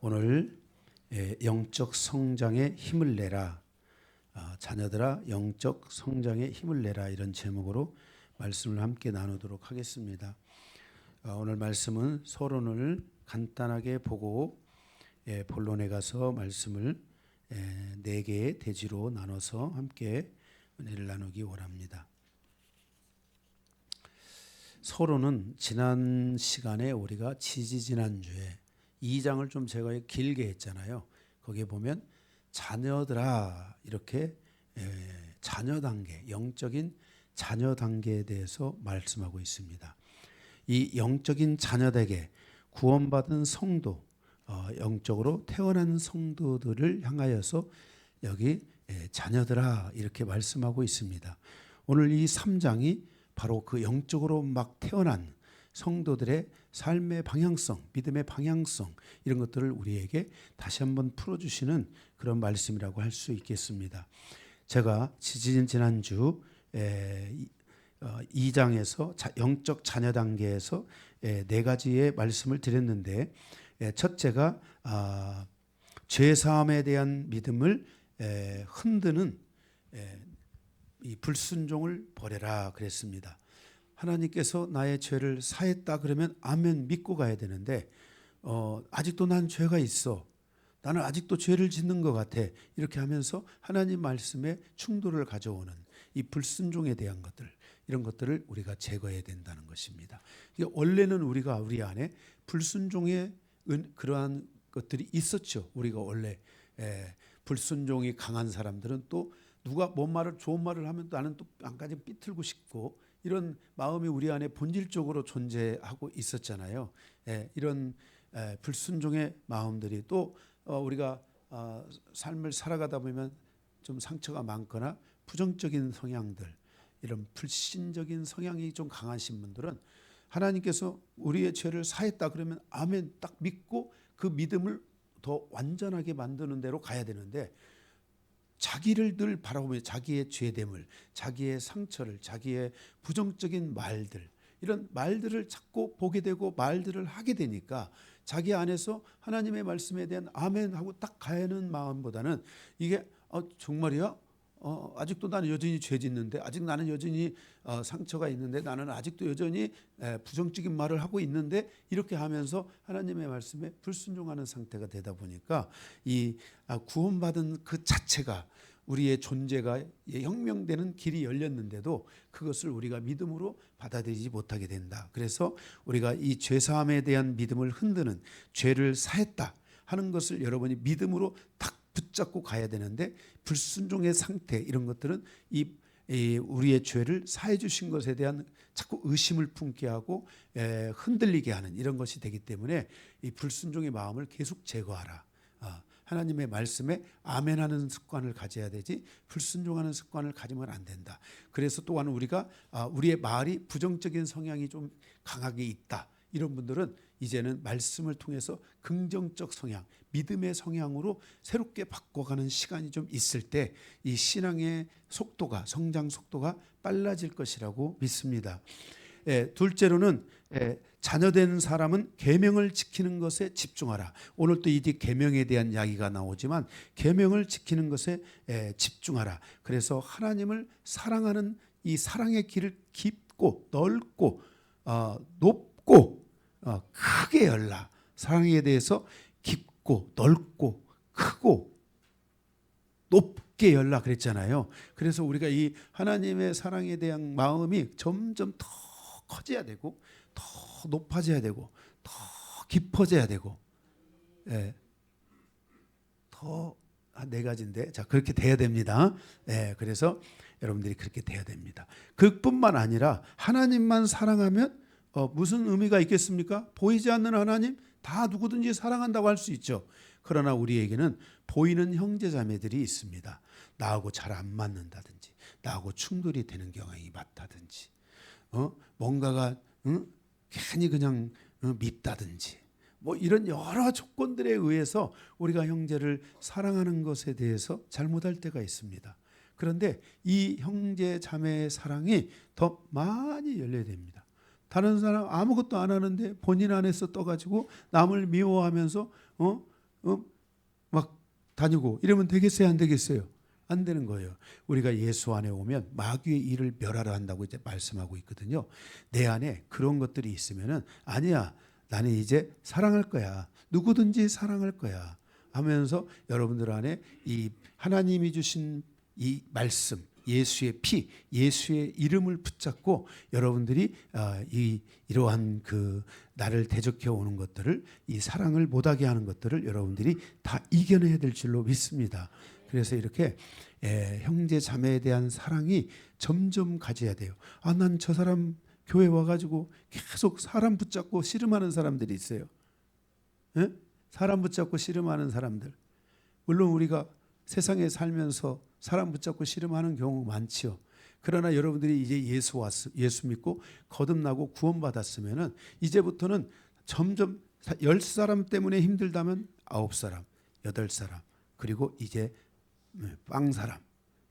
오늘 영적 성장에 힘을 내라, 자녀들아 영적 성장에 힘을 내라, 이런 제목으로 말씀을 함께 나누도록 하겠습니다. 오늘 말씀은 서론을 간단하게 보고 본론에 가서 말씀을 4개의 대지로 나눠서 함께 은혜를 나누기 원합니다. 서론은 지난 시간에 우리가 지지난주에 2장을 좀 제가 길게 했잖아요. 거기에 보면 자녀들아, 이렇게 자녀 단계, 영적인 자녀 단계에 대해서 말씀하고 있습니다. 이 영적인 자녀에게 구원받은 성도, 영적으로 태어난 성도들을 향하여서 여기 자녀들아 이렇게 말씀하고 있습니다. 오늘 이 3장이 바로 그 영적으로 막 태어난 성도들의 삶의 방향성, 믿음의 방향성, 이런 것들을 우리에게 다시 한번 풀어주시는 그런 말씀이라고 할 수 있겠습니다. 제가 지난주 2장에서 영적 자녀 단계에서 4가지의 말씀을 드렸는데, 첫째가 죄사함에 대한 믿음을 흔드는 이 불순종을 버려라 그랬습니다. 하나님께서 나의 죄를 사했다 그러면 아멘 믿고 가야 되는데, 아직도 난 죄가 있어, 나는 아직도 죄를 짓는 것 같아, 이렇게 하면서 하나님 말씀에 충돌을 가져오는 이 불순종에 대한 것들, 이런 것들을 우리가 제거해야 된다는 것입니다. 원래는 우리가 우리 안에 불순종의 그러한 것들이 있었죠. 우리가 원래 불순종이 강한 사람들은 또 누가 뭔 말을 좋은 말을 하면 나는 또 안까지 삐틀고 싶고, 이런 마음이 우리 안에 본질적으로 존재하고 있었잖아요. 이런 불순종의 마음들이 또 우리가 삶을 살아가다 보면 좀 상처가 많거나 부정적인 성향들, 이런 불신적인 성향이 좀 강하신 분들은 하나님께서 우리의 죄를 사했다 그러면 아멘 딱 믿고 그 믿음을 더 완전하게 만드는 대로 가야 되는데, 자기를 늘 바라보며 자기의 죄됨을, 자기의 상처를, 자기의 부정적인 말들, 이런 말들을 자꾸 보게 되고 말들을 하게 되니까 자기 안에서 하나님의 말씀에 대한 아멘 하고 딱 가는 마음보다는 이게 정말이야? 아직도 나는 여전히 죄 짓는데, 아직 나는 여전히 상처가 있는데, 나는 아직도 여전히 부정적인 말을 하고 있는데, 이렇게 하면서 하나님의 말씀에 불순종하는 상태가 되다 보니까 이 구원받은 그 자체가, 우리의 존재가 혁명되는 길이 열렸는데도 그것을 우리가 믿음으로 받아들이지 못하게 된다. 그래서 우리가 이 죄사함에 대한 믿음을 흔드는, 죄를 사했다 하는 것을 여러분이 믿음으로 딱 붙잡고 가야 되는데, 불순종의 상태, 이런 것들은 이 우리의 죄를 사해 주신 것에 대한 자꾸 의심을 품게 하고 흔들리게 하는 이런 것이 되기 때문에 이 불순종의 마음을 계속 제거하라. 하나님의 말씀에 아멘하는 습관을 가져야 되지 불순종하는 습관을 가지면 안 된다. 그래서 또한 우리가 우리의 말이 부정적인 성향이 좀 강하게 있다, 이런 분들은 이제는 말씀을 통해서 긍정적 성향, 믿음의 성향으로 새롭게 바꿔가는 시간이 좀 있을 때 이 신앙의 속도가, 성장 속도가 빨라질 것이라고 믿습니다. 둘째로는 자녀된 사람은 계명을 지키는 것에 집중하라. 오늘 또 이 계명에 대한 이야기가 나오지만 계명을 지키는 것에 집중하라. 그래서 하나님을 사랑하는 이 사랑의 길을 깊고 넓고 높고 크게 열라. 사랑에 대해서 깊고 넓고 크고 높게 열라 그랬잖아요. 그래서 우리가 이 하나님의 사랑에 대한 마음이 점점 더 커져야 되고, 더 높아져야 되고, 더 깊어져야 되고, 더 4가지인데, 자, 그렇게 돼야 됩니다. 그래서 여러분들이 그렇게 돼야 됩니다. 그뿐만 아니라 하나님만 사랑하면 무슨 의미가 있겠습니까? 보이지 않는 하나님 다 누구든지 사랑한다고 할 수 있죠. 그러나 우리에게는 보이는 형제자매들이 있습니다. 나하고 잘 안 맞는다든지, 나하고 충돌이 되는 경향이 많다든지, 뭔가가 괜히 그냥 밉다든지, 뭐 이런 여러 조건들에 의해서 우리가 형제를 사랑하는 것에 대해서 잘못할 때가 있습니다. 그런데 이 형제 자매의 사랑이 더 많이 열려야 됩니다. 다른 사람 아무것도 안 하는데 본인 안에서 떠가지고 남을 미워하면서 막 다니고 이러면 되겠어요, 안 되겠어요? 안 되는 거예요. 우리가 예수 안에 오면 마귀의 일을 멸하라 한다고 이제 말씀하고 있거든요. 내 안에 그런 것들이 있으면은 아니야, 나는 이제 사랑할 거야. 누구든지 사랑할 거야. 하면서 여러분들 안에 이 하나님이 주신 이 말씀, 예수의 피, 예수의 이름을 붙잡고 여러분들이 이러한 그 나를 대적해 오는 것들을, 이 사랑을 못하게 하는 것들을 여러분들이 다 이겨내야 될 줄로 믿습니다. 그래서 이렇게 형제 자매에 대한 사랑이 점점 가져야 돼요. 난 저 사람 교회 와가지고 계속 사람 붙잡고 씨름하는 사람들이 있어요. 예? 사람 붙잡고 씨름하는 사람들. 물론 우리가 세상에 살면서 사람 붙잡고 씨름하는 경우 많지요. 그러나 여러분들이 이제 예수 믿고 거듭나고 구원받았으면은 이제부터는 점점 10사람 때문에 힘들다면 9사람, 8사람, 그리고 이제 빵사람,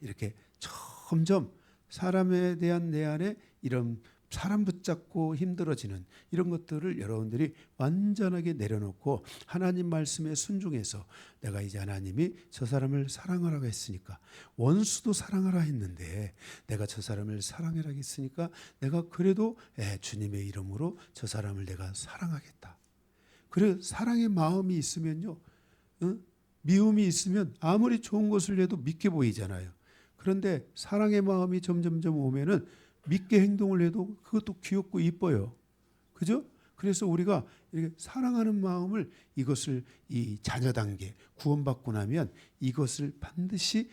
이렇게 점점 사람에 대한 내 안에 이런 사람 붙잡고 힘들어지는 이런 것들을 여러분들이 완전하게 내려놓고 하나님 말씀에 순종해서, 내가 이제 하나님이 저 사람을 사랑하라고 했으니까, 원수도 사랑하라 했는데 내가 저 사람을 사랑하라 했으니까 내가 그래도 주님의 이름으로 저 사람을 내가 사랑하겠다. 그래, 사랑의 마음이 있으면요, 미움이 있으면 아무리 좋은 것을 해도 믿게 보이잖아요. 그런데 사랑의 마음이 점점점 오면은 믿게 행동을 해도 그것도 귀엽고 이뻐요. 그죠? 그래서 우리가 이렇게 사랑하는 마음을, 이것을 이 자녀 단계 구원받고 나면 이것을 반드시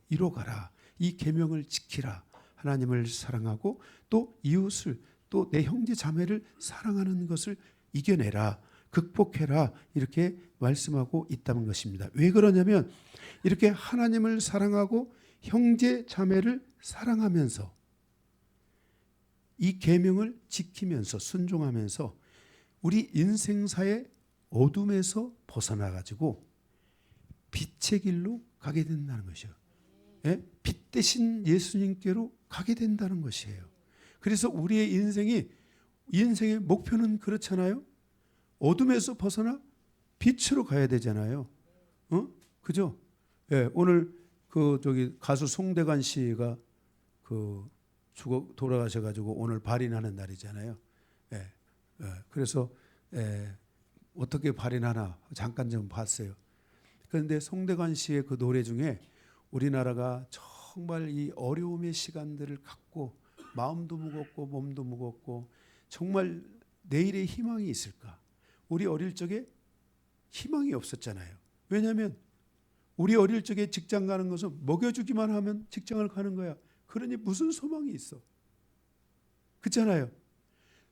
이뤄가라. 이 계명을 지키라. 하나님을 사랑하고 또 이웃을, 또 내 형제 자매를 사랑하는 것을 이겨내라. 극복해라. 이렇게 말씀하고 있다는 것입니다. 왜 그러냐면 이렇게 하나님을 사랑하고 형제 자매를 사랑하면서 이 계명을 지키면서 순종하면서 우리 인생사의 어둠에서 벗어나 가지고 빛의 길로 가게 된다는 것이에요. 예? 빛 대신 예수님께로 가게 된다는 것이에요. 그래서 우리의 인생의 목표는 그렇잖아요. 어둠에서 벗어나 빛으로 가야 되잖아요. 그죠? 예, 오늘 가수 송대관 씨가 돌아가셔가지고 오늘 발인하는 날이잖아요. 그래서 어떻게 발인하나 잠깐 좀 봤어요. 그런데 송대관 씨의 그 노래 중에 우리나라가 정말 이 어려움의 시간들을 갖고 마음도 무겁고 몸도 무겁고 정말 내일의 희망이 있을까? 우리 어릴 적에 희망이 없었잖아요. 왜냐하면 우리 어릴 적에 직장 가는 것은 먹여주기만 하면 직장을 가는 거야. 그러니 무슨 소망이 있어? 그렇잖아요.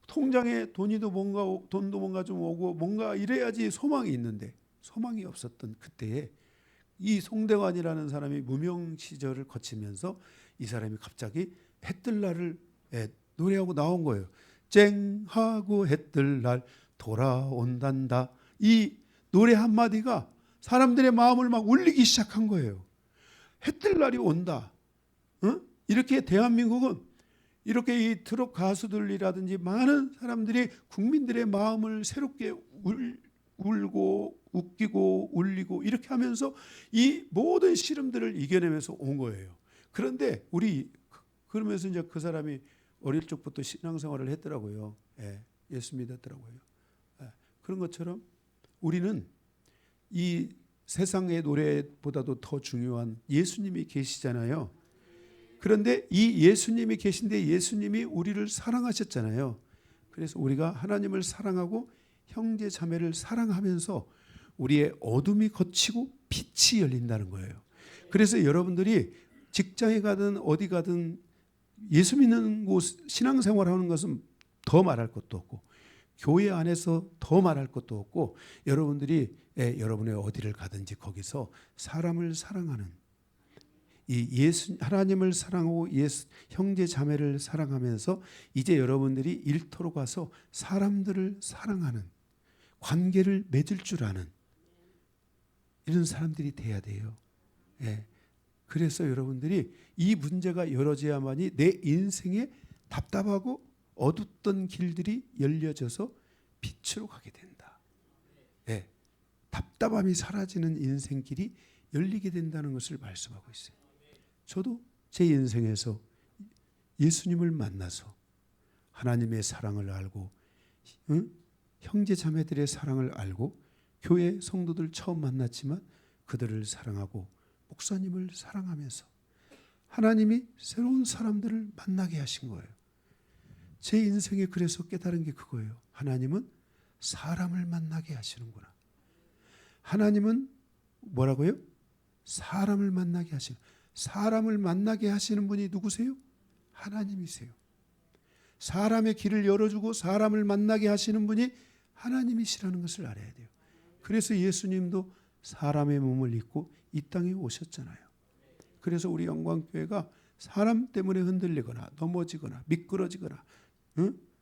통장에 돈도 뭔가 좀 오고 뭔가 이래야지 소망이 있는데 소망이 없었던 그때에 이 송대관이라는 사람이 무명 시절을 거치면서 이 사람이 갑자기 해뜰 날을 노래하고 나온 거예요. 쨍하고 해뜰 날 돌아온단다. 이 노래 한마디가 사람들의 마음을 막 울리기 시작한 거예요. 해뜰 날이 온다. 이렇게 대한민국은 이렇게 이 트롯 가수들이라든지 많은 사람들이 국민들의 마음을 새롭게 울고 웃기고 울리고 이렇게 하면서 이 모든 시름들을 이겨내면서 온 거예요. 그런데 그러면서 이제 그 사람이 어릴 적부터 신앙생활을 했더라고요. 예수 믿었더라고요. 그런 것처럼 우리는 이 세상의 노래보다도 더 중요한 예수님이 계시잖아요. 그런데 이 예수님이 계신데 예수님이 우리를 사랑하셨잖아요. 그래서 우리가 하나님을 사랑하고 형제 자매를 사랑하면서 우리의 어둠이 걷히고 빛이 열린다는 거예요. 그래서 여러분들이 직장에 가든 어디 가든 예수 믿는 곳 신앙생활하는 것은 더 말할 것도 없고 교회 안에서 더 말할 것도 없고 여러분들이 여러분의 어디를 가든지 거기서 사람을 사랑하는 하나님을 사랑하고 형제 자매를 사랑하면서 이제 여러분들이 일터로 가서 사람들을 사랑하는 관계를 맺을 줄 아는 이런 사람들이 돼야 돼요. 그래서 여러분들이 이 문제가 열어져야만이 내 인생에 답답하고 어둡던 길들이 열려져서 빛으로 가게 된다. 답답함이 사라지는 인생길이 열리게 된다는 것을 말씀하고 있어요. 저도 제 인생에서 예수님을 만나서 하나님의 사랑을 알고 형제 자매들의 사랑을 알고 교회 성도들 처음 만났지만 그들을 사랑하고 목사님을 사랑하면서 하나님이 새로운 사람들을 만나게 하신 거예요. 제 인생에 그래서 깨달은 게 그거예요. 하나님은 사람을 만나게 하시는구나. 하나님은 뭐라고요? 사람을 만나게 하시는, 사람을 만나게 하시는 분이 누구세요? 하나님이세요. 사람의 길을 열어주고 사람을 만나게 하시는 분이 하나님이시라는 것을 알아야 돼요. 그래서 예수님도 사람의 몸을 입고 이 땅에 오셨잖아요. 그래서 우리 영광교회가 사람 때문에 흔들리거나 넘어지거나 미끄러지거나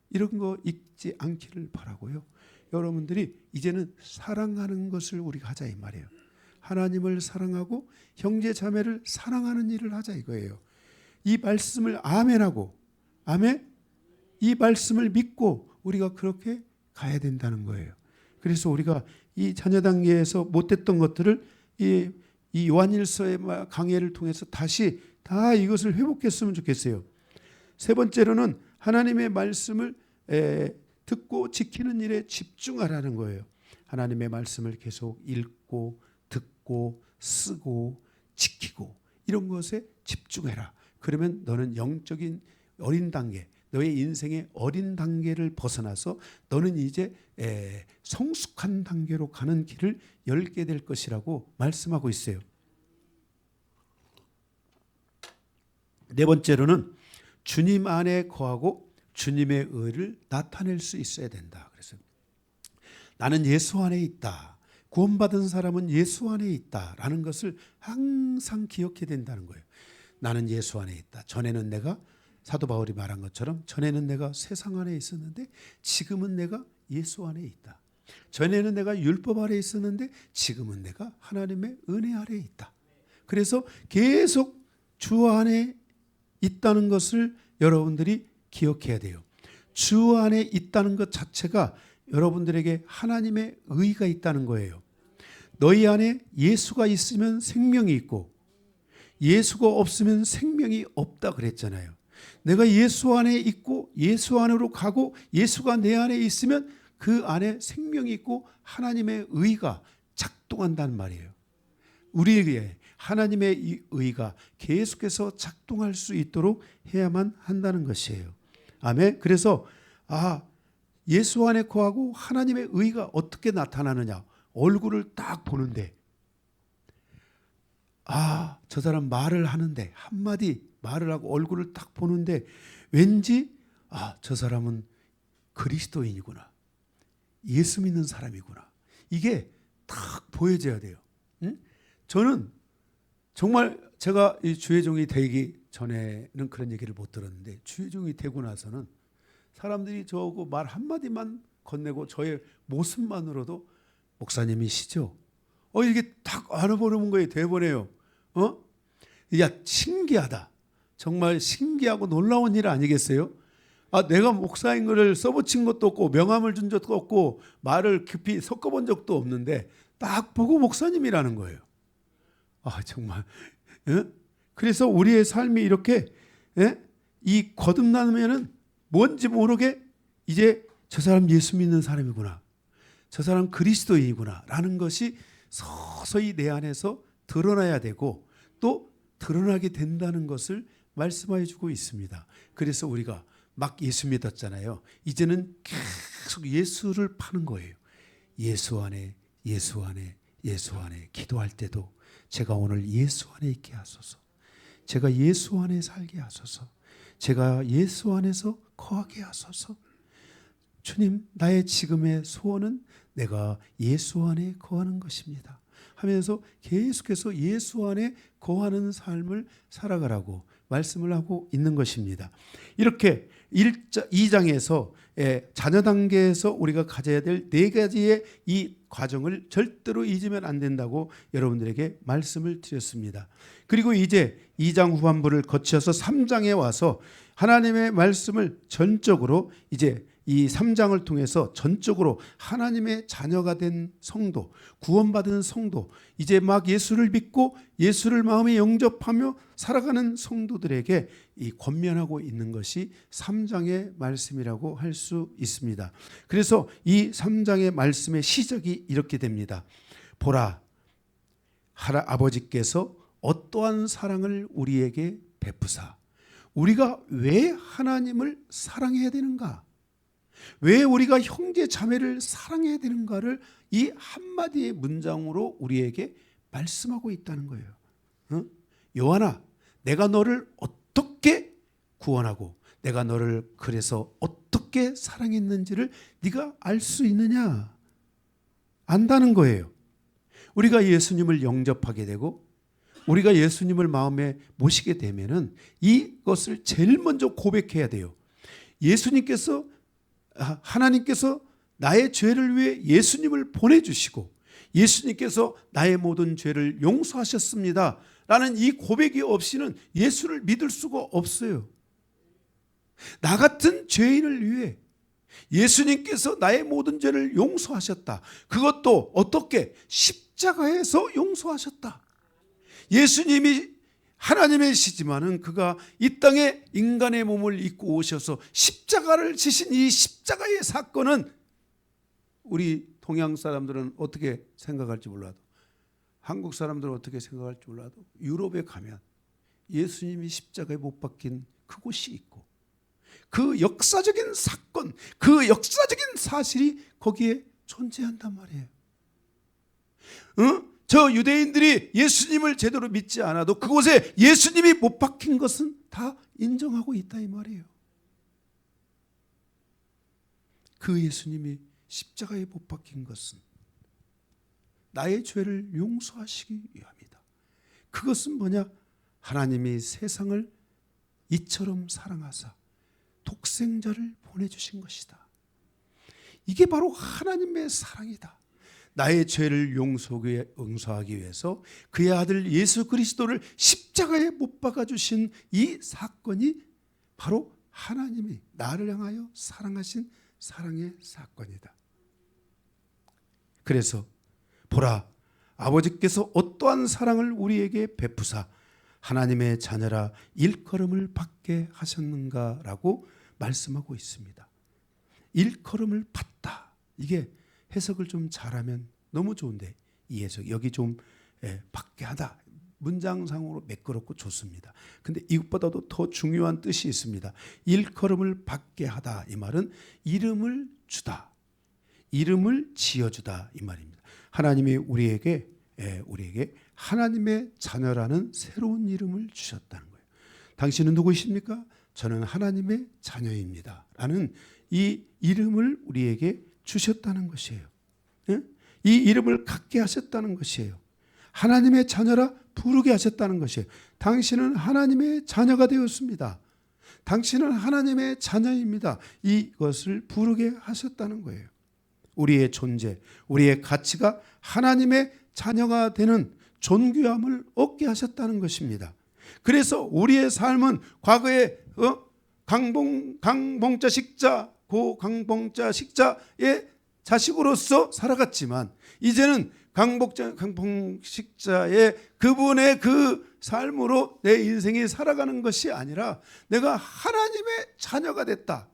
이런 거 있지 않기를 바라고요. 여러분들이 이제는 사랑하는 것을 우리가 하자 이 말이에요. 하나님을 사랑하고 형제 자매를 사랑하는 일을 하자 이거예요. 이 말씀을 아멘하고 아멘, 이 말씀을 믿고 우리가 그렇게 가야 된다는 거예요. 그래서 우리가 이 자녀 단계에서 못했던 것들을 이 요한일서의 강해를 통해서 다시 다 이것을 회복했으면 좋겠어요. 세 번째로는 하나님의 말씀을 듣고 지키는 일에 집중하라는 거예요. 하나님의 말씀을 계속 읽고 듣고 쓰고 지키고 이런 것에 집중해라. 그러면 너는 영적인 어린 단계, 너의 인생의 어린 단계를 벗어나서 너는 이제 성숙한 단계로 가는 길을 열게 될 것이라고 말씀하고 있어요. 네 번째로는 주님 안에 거하고 주님의 의를 나타낼 수 있어야 된다. 그래서 나는 예수 안에 있다. 구원받은 사람은 예수 안에 있다라는 것을 항상 기억해야 된다는 거예요. 나는 예수 안에 있다. 전에는 내가 사도 바울이 말한 것처럼 전에는 내가 세상 안에 있었는데 지금은 내가 예수 안에 있다. 전에는 내가 율법 아래 있었는데 지금은 내가 하나님의 은혜 아래 있다. 그래서 계속 주 안에 있다는 것을 여러분들이 기억해야 돼요. 주 안에 있다는 것 자체가 여러분들에게 하나님의 의가 있다는 거예요. 너희 안에 예수가 있으면 생명이 있고 예수가 없으면 생명이 없다 그랬잖아요. 내가 예수 안에 있고 예수 안으로 가고 예수가 내 안에 있으면 그 안에 생명이 있고 하나님의 의가 작동한다는 말이에요. 우리에게 하나님의 이 의가 계속해서 작동할 수 있도록 해야만 한다는 것이에요. 아멘. 그래서 예수 안에 거하고 하나님의 의가 어떻게 나타나느냐. 얼굴을 딱 보는데 저 사람 말을 하는데 한마디 말을 하고 얼굴을 딱 보는데 왠지 저 사람은 그리스도인이구나. 예수 믿는 사람이구나. 이게 딱 보여져야 돼요. 저는 정말 제가 이 주의종이 되기 전에는 그런 얘기를 못 들었는데 주의종이 되고 나서는 사람들이 저하고 말 한마디만 건네고 저의 모습만으로도 목사님이시죠? 이게 딱 알아보는 거예요. 대본에요. 야, 신기하다. 정말 신기하고 놀라운 일 아니겠어요? 내가 목사인 것을 써붙인 것도 없고 명함을 준 적도 없고 말을 깊이 섞어본 적도 없는데 딱 보고 목사님이라는 거예요. 정말. 그래서 우리의 삶이 이렇게 이 거듭나면은 뭔지 모르게 이제 저 사람 예수 믿는 사람이구나. 저 사람 그리스도인이구나 라는 것이 서서히 내 안에서 드러나야 되고 또 드러나게 된다는 것을 말씀해 주고 있습니다. 그래서 우리가 막 예수 믿었잖아요. 이제는 계속 예수를 파는 거예요. 예수 안에 예수 안에 예수 안에 기도할 때도 제가 오늘 예수 안에 있게 하소서. 제가 예수 안에 살게 하소서. 제가 예수 안에서 거하게 하소서. 주님, 나의 지금의 소원은 내가 예수 안에 거하는 것입니다. 하면서 계속해서 예수 안에 거하는 삶을 살아가라고 말씀을 하고 있는 것입니다. 이렇게 2장에서 자녀 단계에서 우리가 가져야 될 4가지의 이 과정을 절대로 잊으면 안 된다고 여러분들에게 말씀을 드렸습니다. 그리고 이제 2장 후반부를 거쳐서 3장에 와서 하나님의 말씀을 전적으로 이제 이 3장을 통해서 전적으로 하나님의 자녀가 된 성도, 구원받은 성도, 이제 막 예수를 믿고 예수를 마음에 영접하며 살아가는 성도들에게 이 권면하고 있는 것이 3장의 말씀이라고 할 수 있습니다. 그래서 이 3장의 말씀의 시작이 이렇게 됩니다. 보라, 아버지께서 어떠한 사랑을 우리에게 베푸사. 우리가 왜 하나님을 사랑해야 되는가? 왜 우리가 형제 자매를 사랑해야 되는가를 이 한마디의 문장으로 우리에게 말씀하고 있다는 거예요. 요한아, 내가 너를 어떻게 구원하고 내가 너를 그래서 어떻게 사랑했는지를 네가 알 수 있느냐? 안다는 거예요. 우리가 예수님을 영접하게 되고 우리가 예수님을 마음에 모시게 되면은 이것을 제일 먼저 고백해야 돼요. 하나님께서 나의 죄를 위해 예수님을 보내주시고 예수님께서 나의 모든 죄를 용서하셨습니다 라는 이 고백이 없이는 예수를 믿을 수가 없어요. 나 같은 죄인을 위해 예수님께서 나의 모든 죄를 용서하셨다. 그것도 어떻게? 십자가에서 용서하셨다. 예수님이 하나님이시지만은 그가 이 땅에 인간의 몸을 입고 오셔서 십자가를 지신 이 십자가의 사건은 우리 동양 사람들은 어떻게 생각할지 몰라도, 한국 사람들은 어떻게 생각할지 몰라도 유럽에 가면 예수님이 십자가에 못 박힌 그곳이 있고 그 역사적인 사건, 그 역사적인 사실이 거기에 존재한단 말이에요. 저 유대인들이 예수님을 제대로 믿지 않아도 그곳에 예수님이 못 박힌 것은 다 인정하고 있다 이 말이에요. 그 예수님이 십자가에 못 박힌 것은 나의 죄를 용서하시기 위함이다. 그것은 뭐냐? 하나님이 세상을 이처럼 사랑하사 독생자를 보내주신 것이다. 이게 바로 하나님의 사랑이다. 나의 죄를 용서하기 위해서 그의 아들 예수 그리스도를 십자가에 못 박아주신 이 사건이 바로 하나님이 나를 향하여 사랑하신 사랑의 사건이다. 그래서 보라, 아버지께서 어떠한 사랑을 우리에게 베푸사 하나님의 자녀라 일컬음을 받게 하셨는가라고 말씀하고 있습니다. 일컬음을 받다. 이게 해석을 좀 잘하면 너무 좋은데 이 해석 여기 좀 받게 하다. 문장상으로 매끄럽고 좋습니다. 근데 이것보다도 더 중요한 뜻이 있습니다. 일컬음을 받게 하다. 이 말은 이름을 주다. 이름을 지어주다. 이 말입니다. 하나님이 우리에게 하나님의 자녀라는 새로운 이름을 주셨다는 거예요. 당신은 누구이십니까? 저는 하나님의 자녀입니다. 라는 이 이름을 우리에게 주셨다는 것이에요. 이 이름을 갖게 하셨다는 것이에요. 하나님의 자녀라 부르게 하셨다는 것이에요. 당신은 하나님의 자녀가 되었습니다. 당신은 하나님의 자녀입니다. 이것을 부르게 하셨다는 거예요. 우리의 존재, 우리의 가치가 하나님의 자녀가 되는 존귀함을 얻게 하셨다는 것입니다. 그래서 우리의 삶은 과거에 강봉자 식자, 고강봉자 식자의 자식으로서 살아갔지만 이제는 강봉식자의 그분의 그 삶으로 내 인생이 살아가는 것이 아니라 내가 하나님의 자녀가 됐다.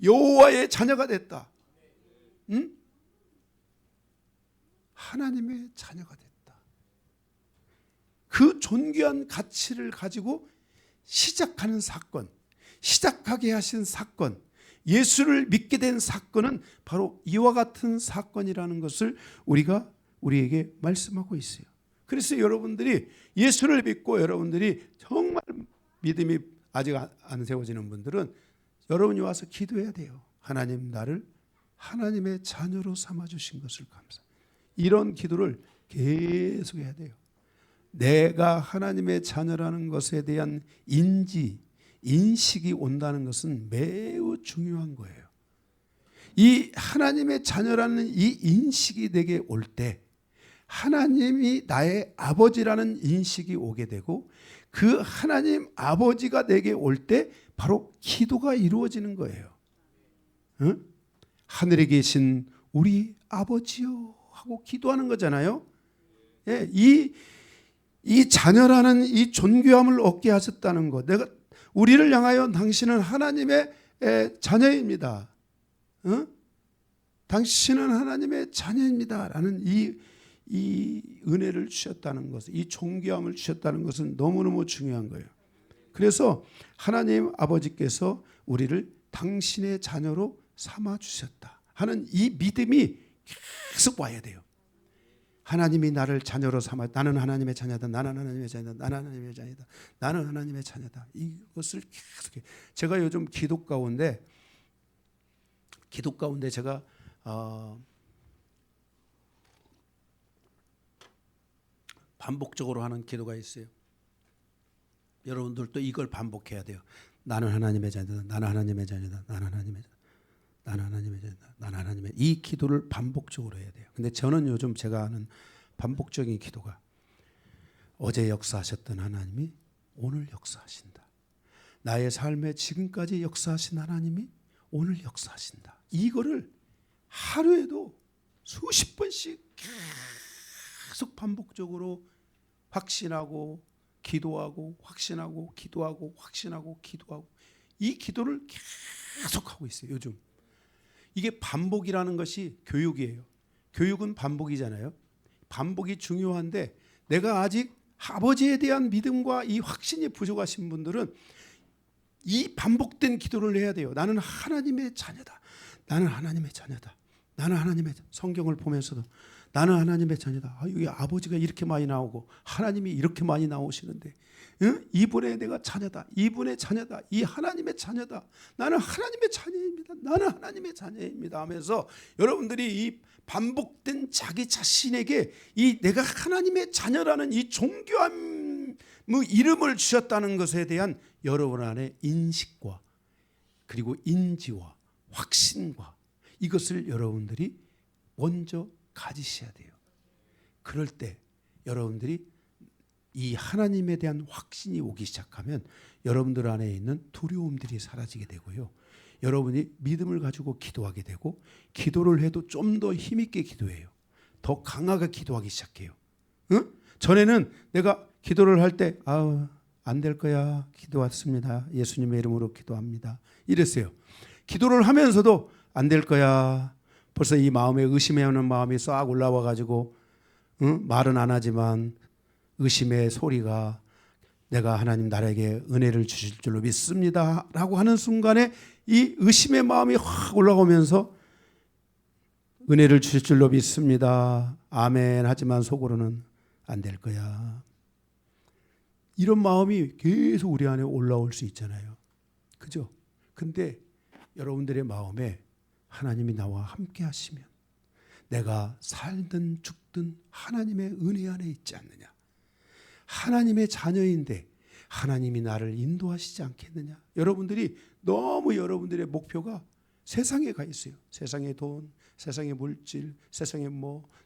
여호와의 자녀가 됐다. 하나님의 자녀가 됐다. 그 존귀한 가치를 가지고 시작하는 사건, 시작하게 하신 사건, 예수를 믿게 된 사건은 바로 이와 같은 사건이라는 것을 우리에게 말씀하고 있어요. 그래서 여러분들이 예수를 믿고 여러분들이 정말 믿음이 아직 안 세워지는 분들은 여러분이 와서 기도해야 돼요. 하나님, 나를 하나님의 자녀로 삼아주신 것을 감사합니다. 이런 기도를 계속 해야 돼요. 내가 하나님의 자녀라는 것에 대한 인식이 온다는 것은 매우 중요한 거예요. 이 하나님의 자녀라는 이 인식이 내게 올 때 하나님이 나의 아버지라는 인식이 오게 되고 그 하나님 아버지가 내게 올 때 바로 기도가 이루어지는 거예요. 응? 하늘에 계신 우리 아버지요 하고 기도하는 거잖아요. 예, 이 자녀라는 이 존귀함을 얻게 하셨다는 것. 내가 우리를 향하여 당신은 하나님의 자녀입니다. 어? 당신은 하나님의 자녀입니다라는 이 은혜를 주셨다는 것, 이 존귀함을 주셨다는 것은 너무너무 중요한 거예요. 그래서 하나님 아버지께서 우리를 당신의 자녀로 삼아 주셨다 하는 이 믿음이 계속 와야 돼요. 하나님이 나를 자녀로 삼아, 나는 하나님의 자녀다, 나는 하나님의 자녀다, 나는 하나님의 자녀다, 나는 하나님의 자녀다. 이것을 계속 제가 요즘 기도 가운데 제가 반복적으로 하는 기도가 있어요. 여러분들도 이걸 반복해야 돼요. 나는 하나님의 자녀다, 나는 하나님의 자녀다, 나는 하나님의 자녀다, 나는 하나님의 자녀다, 나는 하나님의, 이 기도를 반복적으로 해야 돼요. 근데 저는 요즘 제가 하는 반복적인 기도가 어제 역사하셨던 하나님이 오늘 역사하신다. 나의 삶에 지금까지 역사하신 하나님이 오늘 역사하신다. 이거를 하루에도 수십 번씩 계속 반복적으로 확신하고 기도하고 확신하고 기도하고 확신하고 기도하고 이 기도를 계속 하고 있어요. 요즘 이게 반복이라는 것이 교육이에요. 교육은 반복이잖아요. 반복이 중요한데 내가 아직 아버지에 대한 믿음과 이 확신이 부족하신 분들은 이 반복된 기도를 해야 돼요. 나는 하나님의 자녀다. 나는 하나님의 자녀다. 나는 하나님의, 성경을 보면서도 나는 하나님의 자녀다. 여기 아버지가 이렇게 많이 나오고 하나님이 이렇게 많이 나오시는데, 응? 이분의 내가 자녀다. 이분의 자녀다. 이 하나님의 자녀다. 나는 하나님의 자녀입니다. 나는 하나님의 자녀입니다 하면서 여러분들이 이 반복된 자기 자신에게 이 내가 하나님의 자녀라는 이 존귀한 이름을 주셨다는 것에 대한 여러분 안에 인식과 그리고 인지와 확신과 이것을 여러분들이 먼저 가지셔야 돼요. 그럴 때 여러분들이 이 하나님에 대한 확신이 오기 시작하면 여러분들 안에 있는 두려움들이 사라지게 되고요. 여러분이 믿음을 가지고 기도하게 되고 기도를 해도 좀 더 힘있게 기도해요. 더 강하게 기도하기 시작해요. 응? 전에는 내가 기도를 할 때 안 될 거야. 기도 왔습니다. 예수님의 이름으로 기도합니다. 이랬어요. 기도를 하면서도 안 될 거야. 벌써 이 마음에 의심해오는 마음이 싹 올라와 가지고 말은 안 하지만 의심의 소리가 내가 하나님 나에게 은혜를 주실 줄로 믿습니다 라고 하는 순간에 이 의심의 마음이 확 올라오면서 은혜를 주실 줄로 믿습니다. 아멘 하지만 속으로는 안 될 거야. 이런 마음이 계속 우리 안에 올라올 수 있잖아요. 그죠? 근데 여러분들의 마음에 하나님이 나와 함께 하시면 내가 살든 죽든 하나님의 은혜 안에 있지 않느냐. 하나님의 자녀인데 하나님이 나를 인도하시지 않겠느냐. 여러분들이 너무 여러분들의 목표가 세상에 가 있어요. 세상의 돈, 세상의 물질, 세상의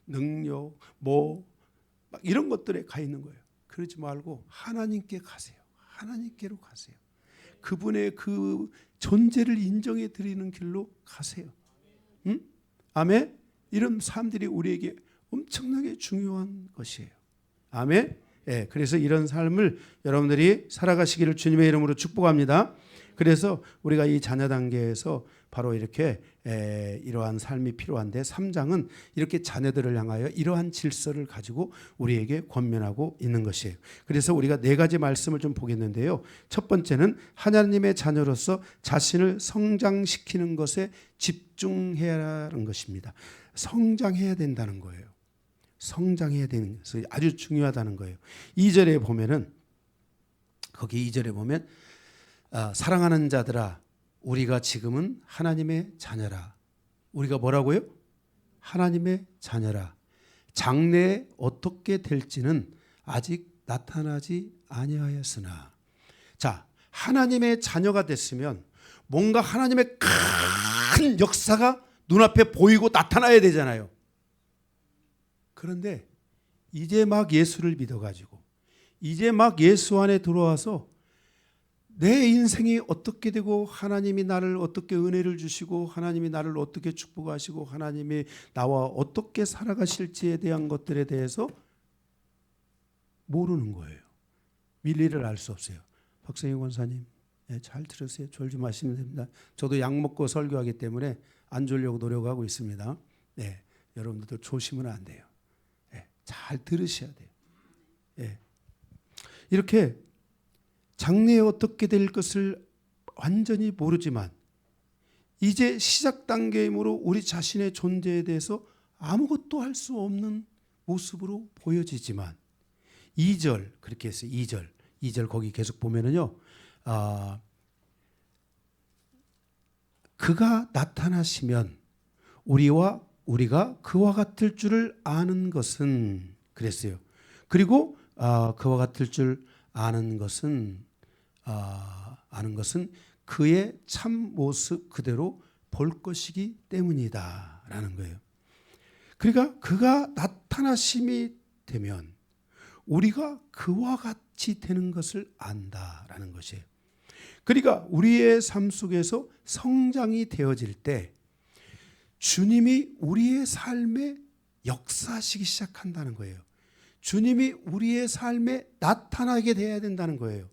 능력, 막 이런 것들에 가 있는 거예요. 그러지 말고 하나님께 가세요. 하나님께로 가세요. 그분의 그 존재를 인정해 드리는 길로 가세요. 응? 아멘? 이런 삶들이 우리에게 엄청나게 중요한 것이에요. 아멘? 예, 그래서 이런 삶을 여러분들이 살아가시기를 주님의 이름으로 축복합니다. 그래서 우리가 이 자녀 단계에서 바로 이렇게 이러한 삶이 필요한데 3장은 이렇게 자녀들을 향하여 이러한 질서를 가지고 우리에게 권면하고 있는 것이에요. 그래서 우리가 4가지 말씀을 좀 보겠는데요. 첫 번째는 하나님의 자녀로서 자신을 성장시키는 것에 집중해야 하는 것입니다. 성장해야 된다는 거예요. 성장해야 되는 것이 아주 중요하다는 거예요. 2절에 보면은 거기 2절에 보면 사랑하는 자들아 우리가 지금은 하나님의 자녀라. 우리가 뭐라고요? 하나님의 자녀라. 장래에 어떻게 될지는 아직 나타나지 아니하였으나. 자, 하나님의 자녀가 됐으면 뭔가 하나님의 큰 역사가 눈앞에 보이고 나타나야 되잖아요. 그런데 이제 막 예수를 믿어가지고 이제 막 예수 안에 들어와서 내 인생이 어떻게 되고 하나님이 나를 어떻게 은혜를 주시고 하나님이 나를 어떻게 축복하시고 하나님이 나와 어떻게 살아가실지에 대한 것들에 대해서 모르는 거예요. 미래를 알 수 없어요. 박성희 권사님, 잘 들으세요. 졸지 마시면 됩니다. 저도 약 먹고 설교하기 때문에 안 졸려고 노력하고 있습니다. 네, 여러분들도 조심은 안 돼요. 잘 들으셔야 돼요. 이렇게 장래에 어떻게 될 것을 완전히 모르지만 이제 시작 단계이므로 우리 자신의 존재에 대해서 아무것도 할 수 없는 모습으로 보여지지만 2절 그렇게 했어요. 2절 거기 계속 보면은요. 그가 나타나시면 우리가 그와 같을 줄을 아는 것은 그랬어요. 그리고 그와 같을 줄 아는 것은 그의 참 모습 그대로 볼 것이기 때문이다라는 거예요. 그러니까 그가 나타나심이 되면 우리가 그와 같이 되는 것을 안다라는 것이에요. 그러니까 우리의 삶 속에서 성장이 되어질 때 주님이 우리의 삶에 역사하시기 시작한다는 거예요. 주님이 우리의 삶에 나타나게 돼야 된다는 거예요.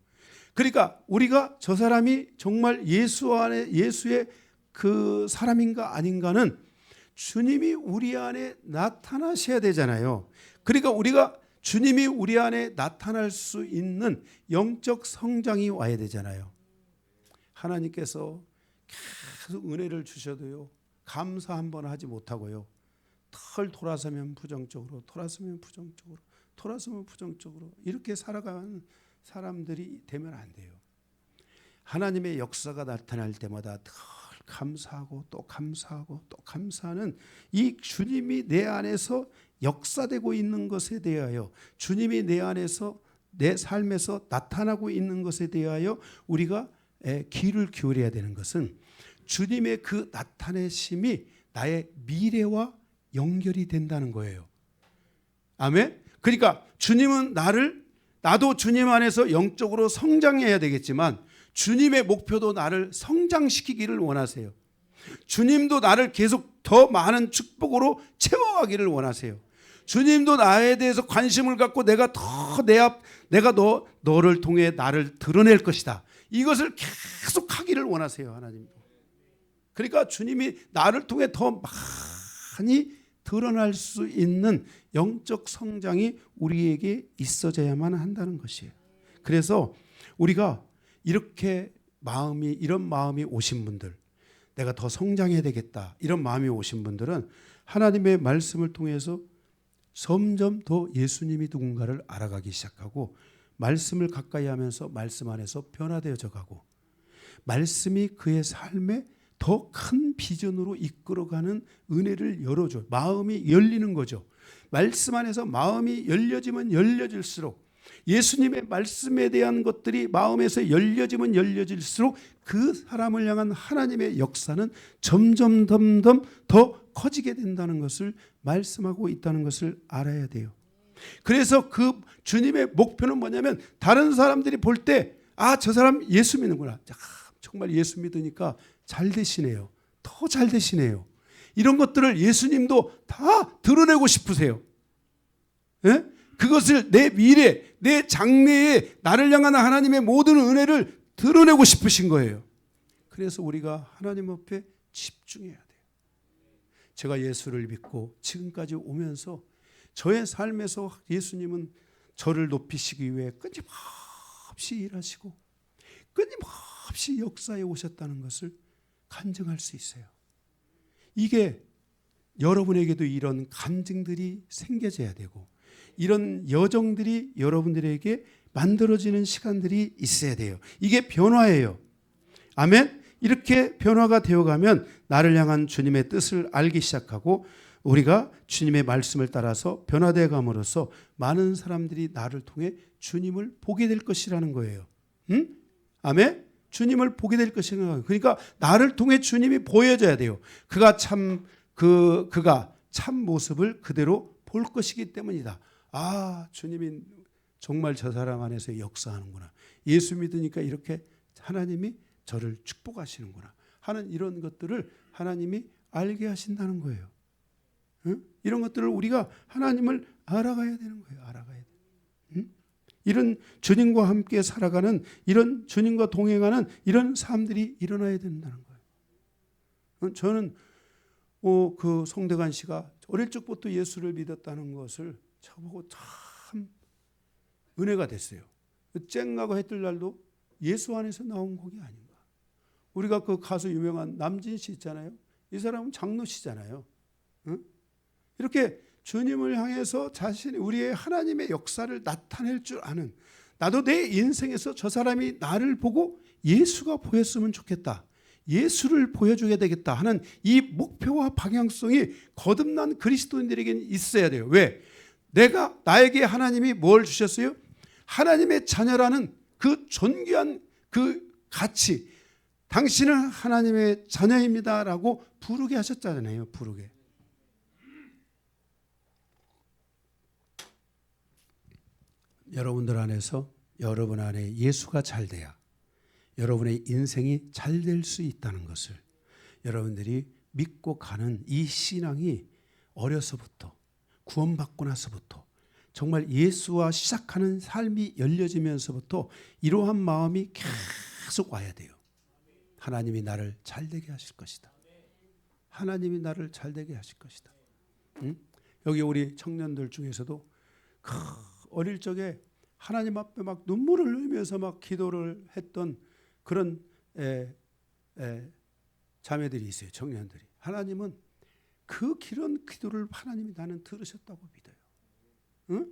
그러니까 우리가 저 사람이 정말 예수의 그 사람인가 아닌가는 주님이 우리 안에 나타나셔야 되잖아요. 그러니까 우리가 주님이 우리 안에 나타날 수 있는 영적 성장이 와야 되잖아요. 하나님께서 계속 은혜를 주셔도요, 감사 한번 하지 못하고요, 털 돌아서면 부정적으로, 돌아서면 부정적으로 이렇게 살아가는 사람들이 되면 안 돼요. 하나님의 역사가 나타날 때마다 늘 감사하고 또 감사하고 또 감사하는 이 주님이 내 안에서 역사되고 있는 것에 대하여, 주님이 내 안에서 내 삶에서 나타나고 있는 것에 대하여 우리가 귀를 기울여야 되는 것은 주님의 그 나타내심이 나의 미래와 연결이 된다는 거예요. 아멘. 그러니까 주님은 나도 주님 안에서 영적으로 성장해야 되겠지만 주님의 목표도 나를 성장시키기를 원하세요. 주님도 나를 계속 더 많은 축복으로 채워가기를 원하세요. 주님도 나에 대해서 관심을 갖고 내가 너를 통해 나를 드러낼 것이다, 이것을 계속 하기를 원하세요. 하나님. 그러니까 주님이 나를 통해 더 많이 드러날 수 있는 영적 성장이 우리에게 있어져야만 한다는 것이에요. 그래서 우리가 이런 마음이 오신 분들, 내가 더 성장해야 되겠다, 이런 마음이 오신 분들은 하나님의 말씀을 통해서 점점 더 예수님이 누군가를 알아가기 시작하고 말씀을 가까이 하면서 말씀 안에서 변화되어져 가고 말씀이 그의 삶에 더 큰 비전으로 이끌어가는 은혜를 열어줘요. 마음이 열리는 거죠. 말씀 안에서 마음이 열려지면 열려질수록, 예수님의 말씀에 대한 것들이 마음에서 열려지면 열려질수록 그 사람을 향한 하나님의 역사는 점점 더 커지게 된다는 것을 말씀하고 있다는 것을 알아야 돼요. 그래서 그 주님의 목표는 뭐냐면 다른 사람들이 볼 때 저 사람 예수 믿는구나, 정말 예수 믿으니까 잘 되시네요, 더 잘 되시네요, 이런 것들을 예수님도 다 드러내고 싶으세요. 예? 그것을 내 미래, 내 장래에 나를 향한 하나님의 모든 은혜를 드러내고 싶으신 거예요. 그래서 우리가 하나님 앞에 집중해야 돼요. 제가 예수를 믿고 지금까지 오면서 저의 삶에서 예수님은 저를 높이시기 위해 끊임없이 일하시고 끊임없이 역사에 오셨다는 것을 간증할 수 있어요. 이게 여러분에게도 이런 간증들이 생겨져야 되고 이런 여정들이 여러분들에게 만들어지는 시간들이 있어야 돼요. 이게 변화예요. 아멘. 이렇게 변화가 되어가면 나를 향한 주님의 뜻을 알기 시작하고 우리가 주님의 말씀을 따라서 변화되어 감으로써 많은 사람들이 나를 통해 주님을 보게 될 것이라는 거예요. 응? 아멘. 주님을 보게 될 것이라는 거예요. 그러니까 나를 통해 주님이 보여져야 돼요. 그가 참 모습을 그대로 볼 것이기 때문이다. 주님이 정말 저 사람 안에서 역사하는구나. 예수 믿으니까 이렇게 잘 하나님이 저를 축복하시는구나 하는 이런 것들을 하나님이 알게 하신다는 거예요. 응? 이런 것들을 우리가 하나님을 알아가야 되는 거예요. 알아가야 돼. 응? 이런 주님과 함께 살아가는, 이런 주님과 동행하는 이런 삶들이 일어나야 된다는 거예요. 저는 그 송대관 씨가 어릴 적부터 예수를 믿었다는 것을 저보고 참 은혜가 됐어요. 쨍가고 해뜰 날도 예수 안에서 나온 곡이 아닌가. 우리가 그 가수 유명한 남진 씨 있잖아요. 이 사람은 장로 씨잖아요. 응? 이렇게 주님을 향해서 자신이 우리의 하나님의 역사를 나타낼 줄 아는, 나도 내 인생에서 저 사람이 나를 보고 예수가 보였으면 좋겠다, 예수를 보여줘야 되겠다 하는 이 목표와 방향성이 거듭난 그리스도인들에게는 있어야 돼요. 왜? 나에게 하나님이 뭘 주셨어요? 하나님의 자녀라는 그 존귀한 그 가치, 당신은 하나님의 자녀입니다라고 부르게 하셨잖아요. 부르게. 여러분들 안에서, 여러분 안에 예수가 잘 돼야 여러분의 인생이 잘 될 수 있다는 것을 여러분들이 믿고 가는 이 신앙이 어려서부터, 구원받고 나서부터, 정말 예수와 시작하는 삶이 열려지면서부터 이러한 마음이 계속 와야 돼요. 하나님이 나를 잘되게 하실 것이다. 하나님이 나를 잘되게 하실 것이다. 응? 여기 우리 청년들 중에서도 어릴 적에 하나님 앞에 막 눈물을 흘리면서 막 기도를 했던 그런 자매들이 있어요. 청년들이. 하나님은 그 길은 기도를 하나님이 나는 들으셨다고 믿어요. 응?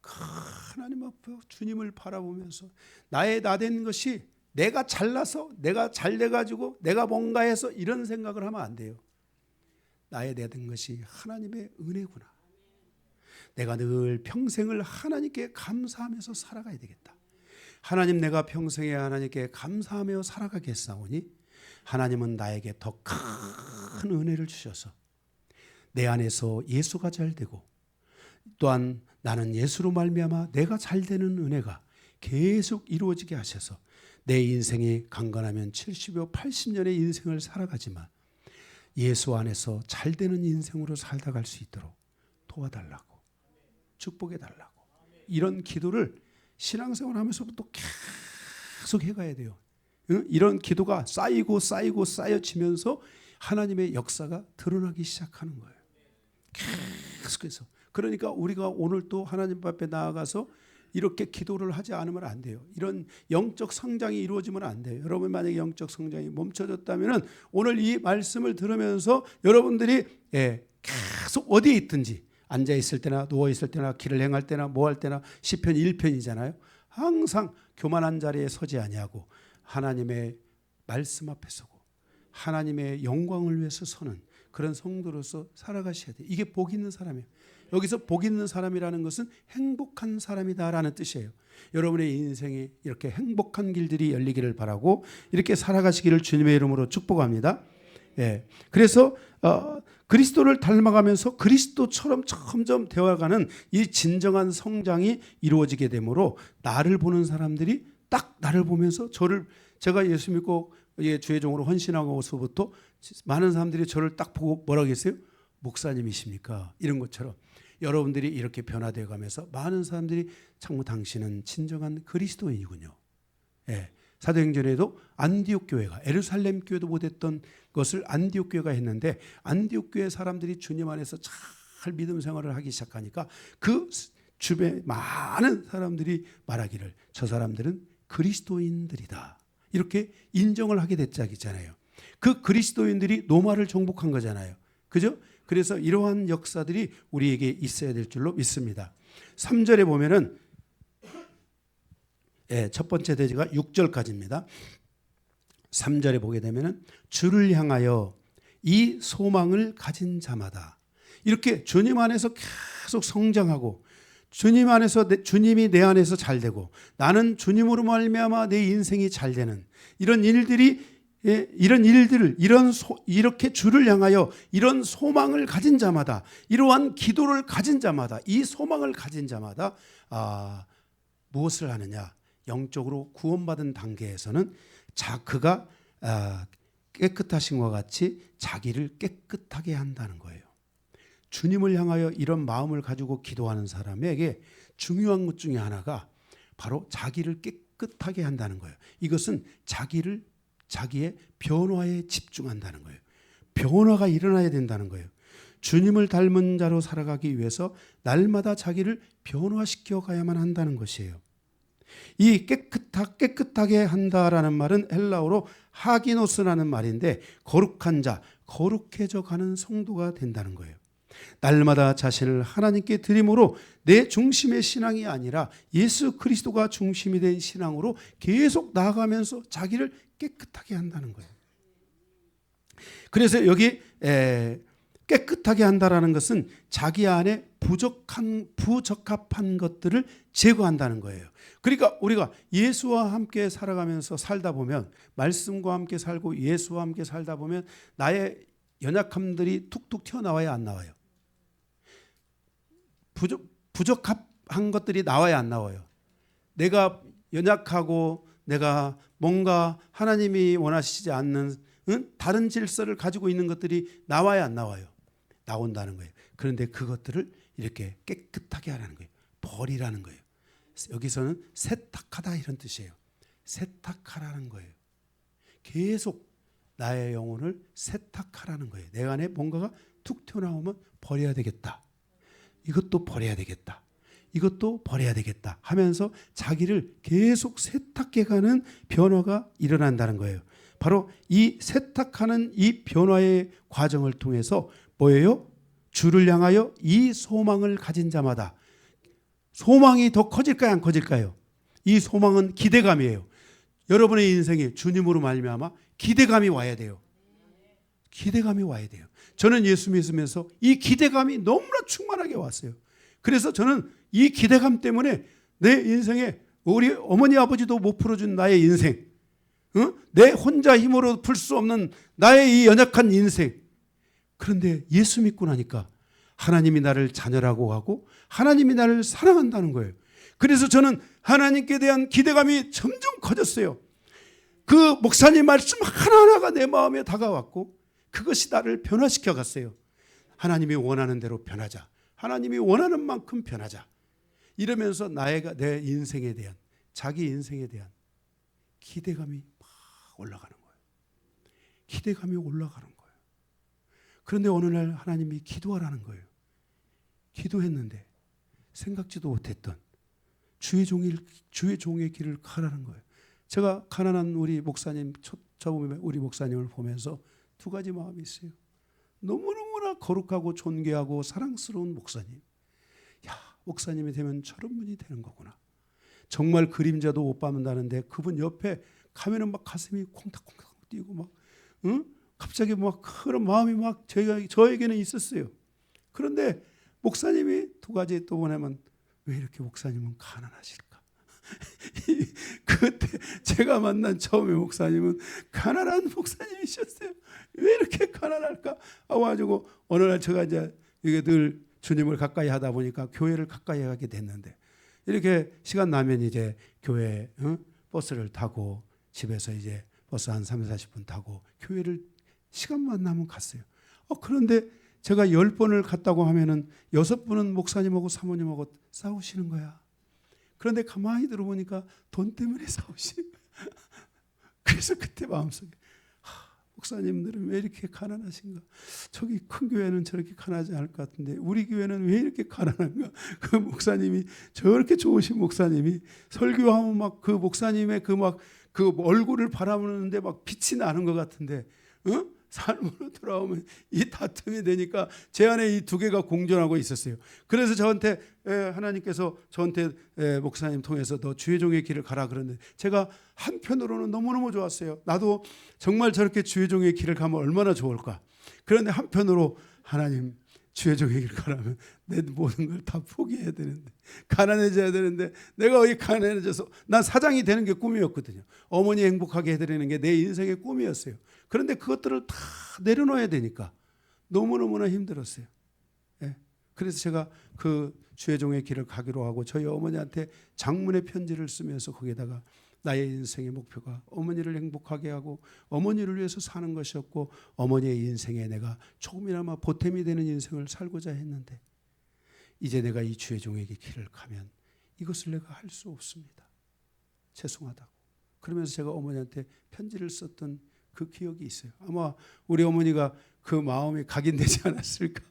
하나님 앞에 주님을 바라보면서 나의 나된 것이 내가 잘나서, 내가 잘돼가지고, 내가 뭔가 해서 이런 생각을 하면 안 돼요. 나의 나된 것이 하나님의 은혜구나. 내가 늘 평생을 하나님께 감사하면서 살아가야 되겠다. 하나님, 내가 평생에 하나님께 감사하며 살아가겠사오니 하나님은 나에게 더 큰 은혜를 주셔서 내 안에서 예수가 잘되고, 또한 나는 예수로 말미암아 내가 잘되는 은혜가 계속 이루어지게 하셔서 내 인생이 강건하면 70여 80년의 인생을 살아가지만 예수 안에서 잘되는 인생으로 살다 갈 수 있도록 도와달라고, 축복해달라고, 이런 기도를 신앙생활 하면서부터 계속 해가야 돼요. 이런 기도가 쌓이고 쌓이고 쌓여지면서 하나님의 역사가 드러나기 시작하는 거예요. 계속해서. 그러니까 우리가 오늘 또 하나님 앞에 나아가서 이렇게 기도를 하지 않으면 안 돼요. 이런 영적 성장이 이루어지면 안 돼요. 여러분 만약에 영적 성장이 멈춰졌다면 오늘 이 말씀을 들으면서 여러분들이 계속 어디에 있든지, 앉아 있을 때나 누워 있을 때나 길을 행할 때나 뭐 할 때나, 시편 1편이잖아요. 항상 교만한 자리에 서지 아니하고 하나님의 말씀 앞에 서고 하나님의 영광을 위해서 서는 그런 성도로서 살아가셔야 돼요. 이게 복 있는 사람이에요. 여기서 복 있는 사람이라는 것은 행복한 사람이다라는 뜻이에요. 여러분의 인생이 이렇게 행복한 길들이 열리기를 바라고 이렇게 살아가시기를 주님의 이름으로 축복합니다. 그래서 그리스도를 닮아가면서 그리스도처럼 점점 되어가는 이 진정한 성장이 이루어지게 되므로 나를 보는 사람들이 딱 나를 보면서 제가 예수 믿고 주의 종으로 헌신하고서부터 많은 사람들이 저를 딱 보고 뭐라고 했어요? 목사님이십니까? 이런 것처럼 여러분들이 이렇게 변화되어 가면서 많은 사람들이 참 당신은 진정한 그리스도인이군요. 사도행전에도 안디옥 교회가, 예루살렘 교회도 못했던 것을 안디옥 교회가 했는데, 안디옥 교회 사람들이 주님 안에서 잘 믿음 생활을 하기 시작하니까 그 주변에 많은 사람들이 말하기를 저 사람들은 그리스도인들이다, 이렇게 인정을 하게 됐잖아요. 그 그리스도인들이 로마를 정복한 거잖아요. 그죠? 그래서 이러한 역사들이 우리에게 있어야 될 줄로 믿습니다. 3절에 보면은 첫 번째 대지가 6절까지입니다. 3절에 보게 되면은 주를 향하여 이 소망을 가진 자마다, 이렇게 주님 안에서 계속 성장하고 주님 안에서 주님이 내 안에서 잘 되고 나는 주님으로 말미암아 내 인생이 잘 되는 이런 일들을 이렇게 주를 향하여 이런 소망을 가진 자마다, 이러한 기도를 가진 자마다, 이 소망을 가진 자마다 무엇을 하느냐? 영적으로 구원받은 단계에서는 그가 깨끗하신 것과 같이 자기를 깨끗하게 한다는 거예요. 주님을 향하여 이런 마음을 가지고 기도하는 사람에게 중요한 것 중에 하나가 바로 자기를 깨끗하게 한다는 거예요. 이것은 자기의 변화에 집중한다는 거예요. 변화가 일어나야 된다는 거예요. 주님을 닮은 자로 살아가기 위해서 날마다 자기를 변화시켜 가야만 한다는 것이에요. 이 깨끗하게 한다라는 말은 헬라어로 하기노스라는 말인데 거룩한 자, 거룩해져 가는 성도가 된다는 거예요. 날마다 자신을 하나님께 드림으로 내 중심의 신앙이 아니라 예수 그리스도가 중심이 된 신앙으로 계속 나아가면서 자기를 깨끗하게 한다는 거예요. 그래서 여기 깨끗하게 한다라는 것은 자기 안에 부적합한 것들을 제거한다는 거예요. 그러니까 우리가 예수와 함께 살아가면서 살다 보면, 말씀과 함께 살고 예수와 함께 살다 보면 나의 연약함들이 툭툭 튀어나와야 안 나와요? 부적합한 것들이 나와야 안 나와요? 내가 연약하고 내가 뭔가 하나님이 원하시지 않는 다른 질서를 가지고 있는 것들이 나와야 안 나와요? 나온다는 거예요. 그런데 그것들을 이렇게 깨끗하게 하라는 거예요. 버리라는 거예요. 여기서는 세탁하다 이런 뜻이에요. 세탁하라는 거예요. 계속 나의 영혼을 세탁하라는 거예요. 내 안에 뭔가가 툭 튀어나오면 버려야 되겠다. 이것도 버려야 되겠다. 이것도 버려야 되겠다 하면서 자기를 계속 세탁해가는 변화가 일어난다는 거예요. 바로 이 세탁하는 이 변화의 과정을 통해서 뭐예요? 주를 향하여 이 소망을 가진 자마다, 소망이 더 커질까요? 안 커질까요? 이 소망은 기대감이에요. 여러분의 인생에 주님으로 말미암아 기대감이 와야 돼요. 기대감이 와야 돼요. 저는 예수 믿으면서 이 기대감이 너무나 충만하게 왔어요. 그래서 저는 이 기대감 때문에 내 인생에 우리 어머니 아버지도 못 풀어준 나의 인생, 내 혼자 힘으로 풀 수 없는 나의 이 연약한 인생, 그런데 예수 믿고 나니까 하나님이 나를 자녀라고 하고 하나님이 나를 사랑한다는 거예요. 그래서 저는 하나님께 대한 기대감이 점점 커졌어요. 그 목사님 말씀 하나하나가 내 마음에 다가왔고 그것이 나를 변화시켜 갔어요. 하나님이 원하는 대로 변하자. 하나님이 원하는 만큼 변하자. 이러면서 내 인생에 대한, 자기 인생에 대한 기대감이 막 올라가는 거예요. 기대감이 올라가는 거예요. 그런데 어느 날 하나님이 기도하라는 거예요. 기도했는데 생각지도 못했던 주의 종의 길을 가라는 거예요. 제가 가난한 우리 목사님, 우리 목사님을 보면서 두 가지 마음이 있어요. 너무너무나 거룩하고 존귀하고 사랑스러운 목사님. 야, 목사님이 되면 저런 분이 되는 거구나. 정말 그림자도 못 받는다는데 그분 옆에 가면은 막 가슴이 콩닥콩닥 뛰고 막, 갑자기 막 그런 마음이 막 저에게는 있었어요. 그런데 목사님이 두 가지 또 보내면 왜 이렇게 목사님은 가난하실까? 그때 제가 만난 처음에 목사님은 가난한 목사님이셨어요. 왜 이렇게 가난할까? 하고 가지고 어느 날 제가 이제 이게 늘 주님을 가까이 하다 보니까 교회를 가까이 하게 됐는데 이렇게 시간 나면 이제 교회 버스를 타고 집에서 이제 버스 한 30-40분 타고 교회를 시간만 나면 갔어요. 그런데 제가 10번을 갔다고 하면은 6번은 목사님하고 사모님하고 싸우시는 거야. 그런데 가만히 들어보니까 돈 때문에 싸우시는 거야. 그래서 그때 마음속에 목사님들은 왜 이렇게 가난하신가? 저기 큰 교회는 저렇게 가난하지 않을 것 같은데 우리 교회는 왜 이렇게 가난한가? 그 목사님이 저렇게 좋으신 목사님이 설교하면 막 그 목사님의 그 얼굴을 바라보는데 막 빛이 나는 것 같은데, 삶으로 돌아오면 이 다툼이 되니까 제 안에 이 두 개가 공존하고 있었어요. 그래서 저한테 하나님께서 저한테 목사님 통해서 너 주의 종의 길을 가라 그러는데 제가 한편으로는 너무너무 좋았어요. 나도 정말 저렇게 주의 종의 길을 가면 얼마나 좋을까. 그런데 한편으로 하나님 주의 종의 길을 가라면 내 모든 걸 다 포기해야 되는데, 가난해져야 되는데 내가 왜 가난해져서, 난 사장이 되는 게 꿈이었거든요. 어머니 행복하게 해드리는 게 내 인생의 꿈이었어요. 그런데 그것들을 다 내려놓아야 되니까 너무너무나 힘들었어요. 그래서 제가 그 주의 종의 길을 가기로 하고 저희 어머니한테 장문의 편지를 쓰면서 거기에다가 나의 인생의 목표가 어머니를 행복하게 하고 어머니를 위해서 사는 것이었고 어머니의 인생에 내가 조금이나마 보탬이 되는 인생을 살고자 했는데 이제 내가 이 주의 종에게 길을 가면 이것을 내가 할 수 없습니다. 죄송하다고. 그러면서 제가 어머니한테 편지를 썼던 그 기억이 있어요. 아마 우리 어머니가 그 마음이 각인되지 않았을까.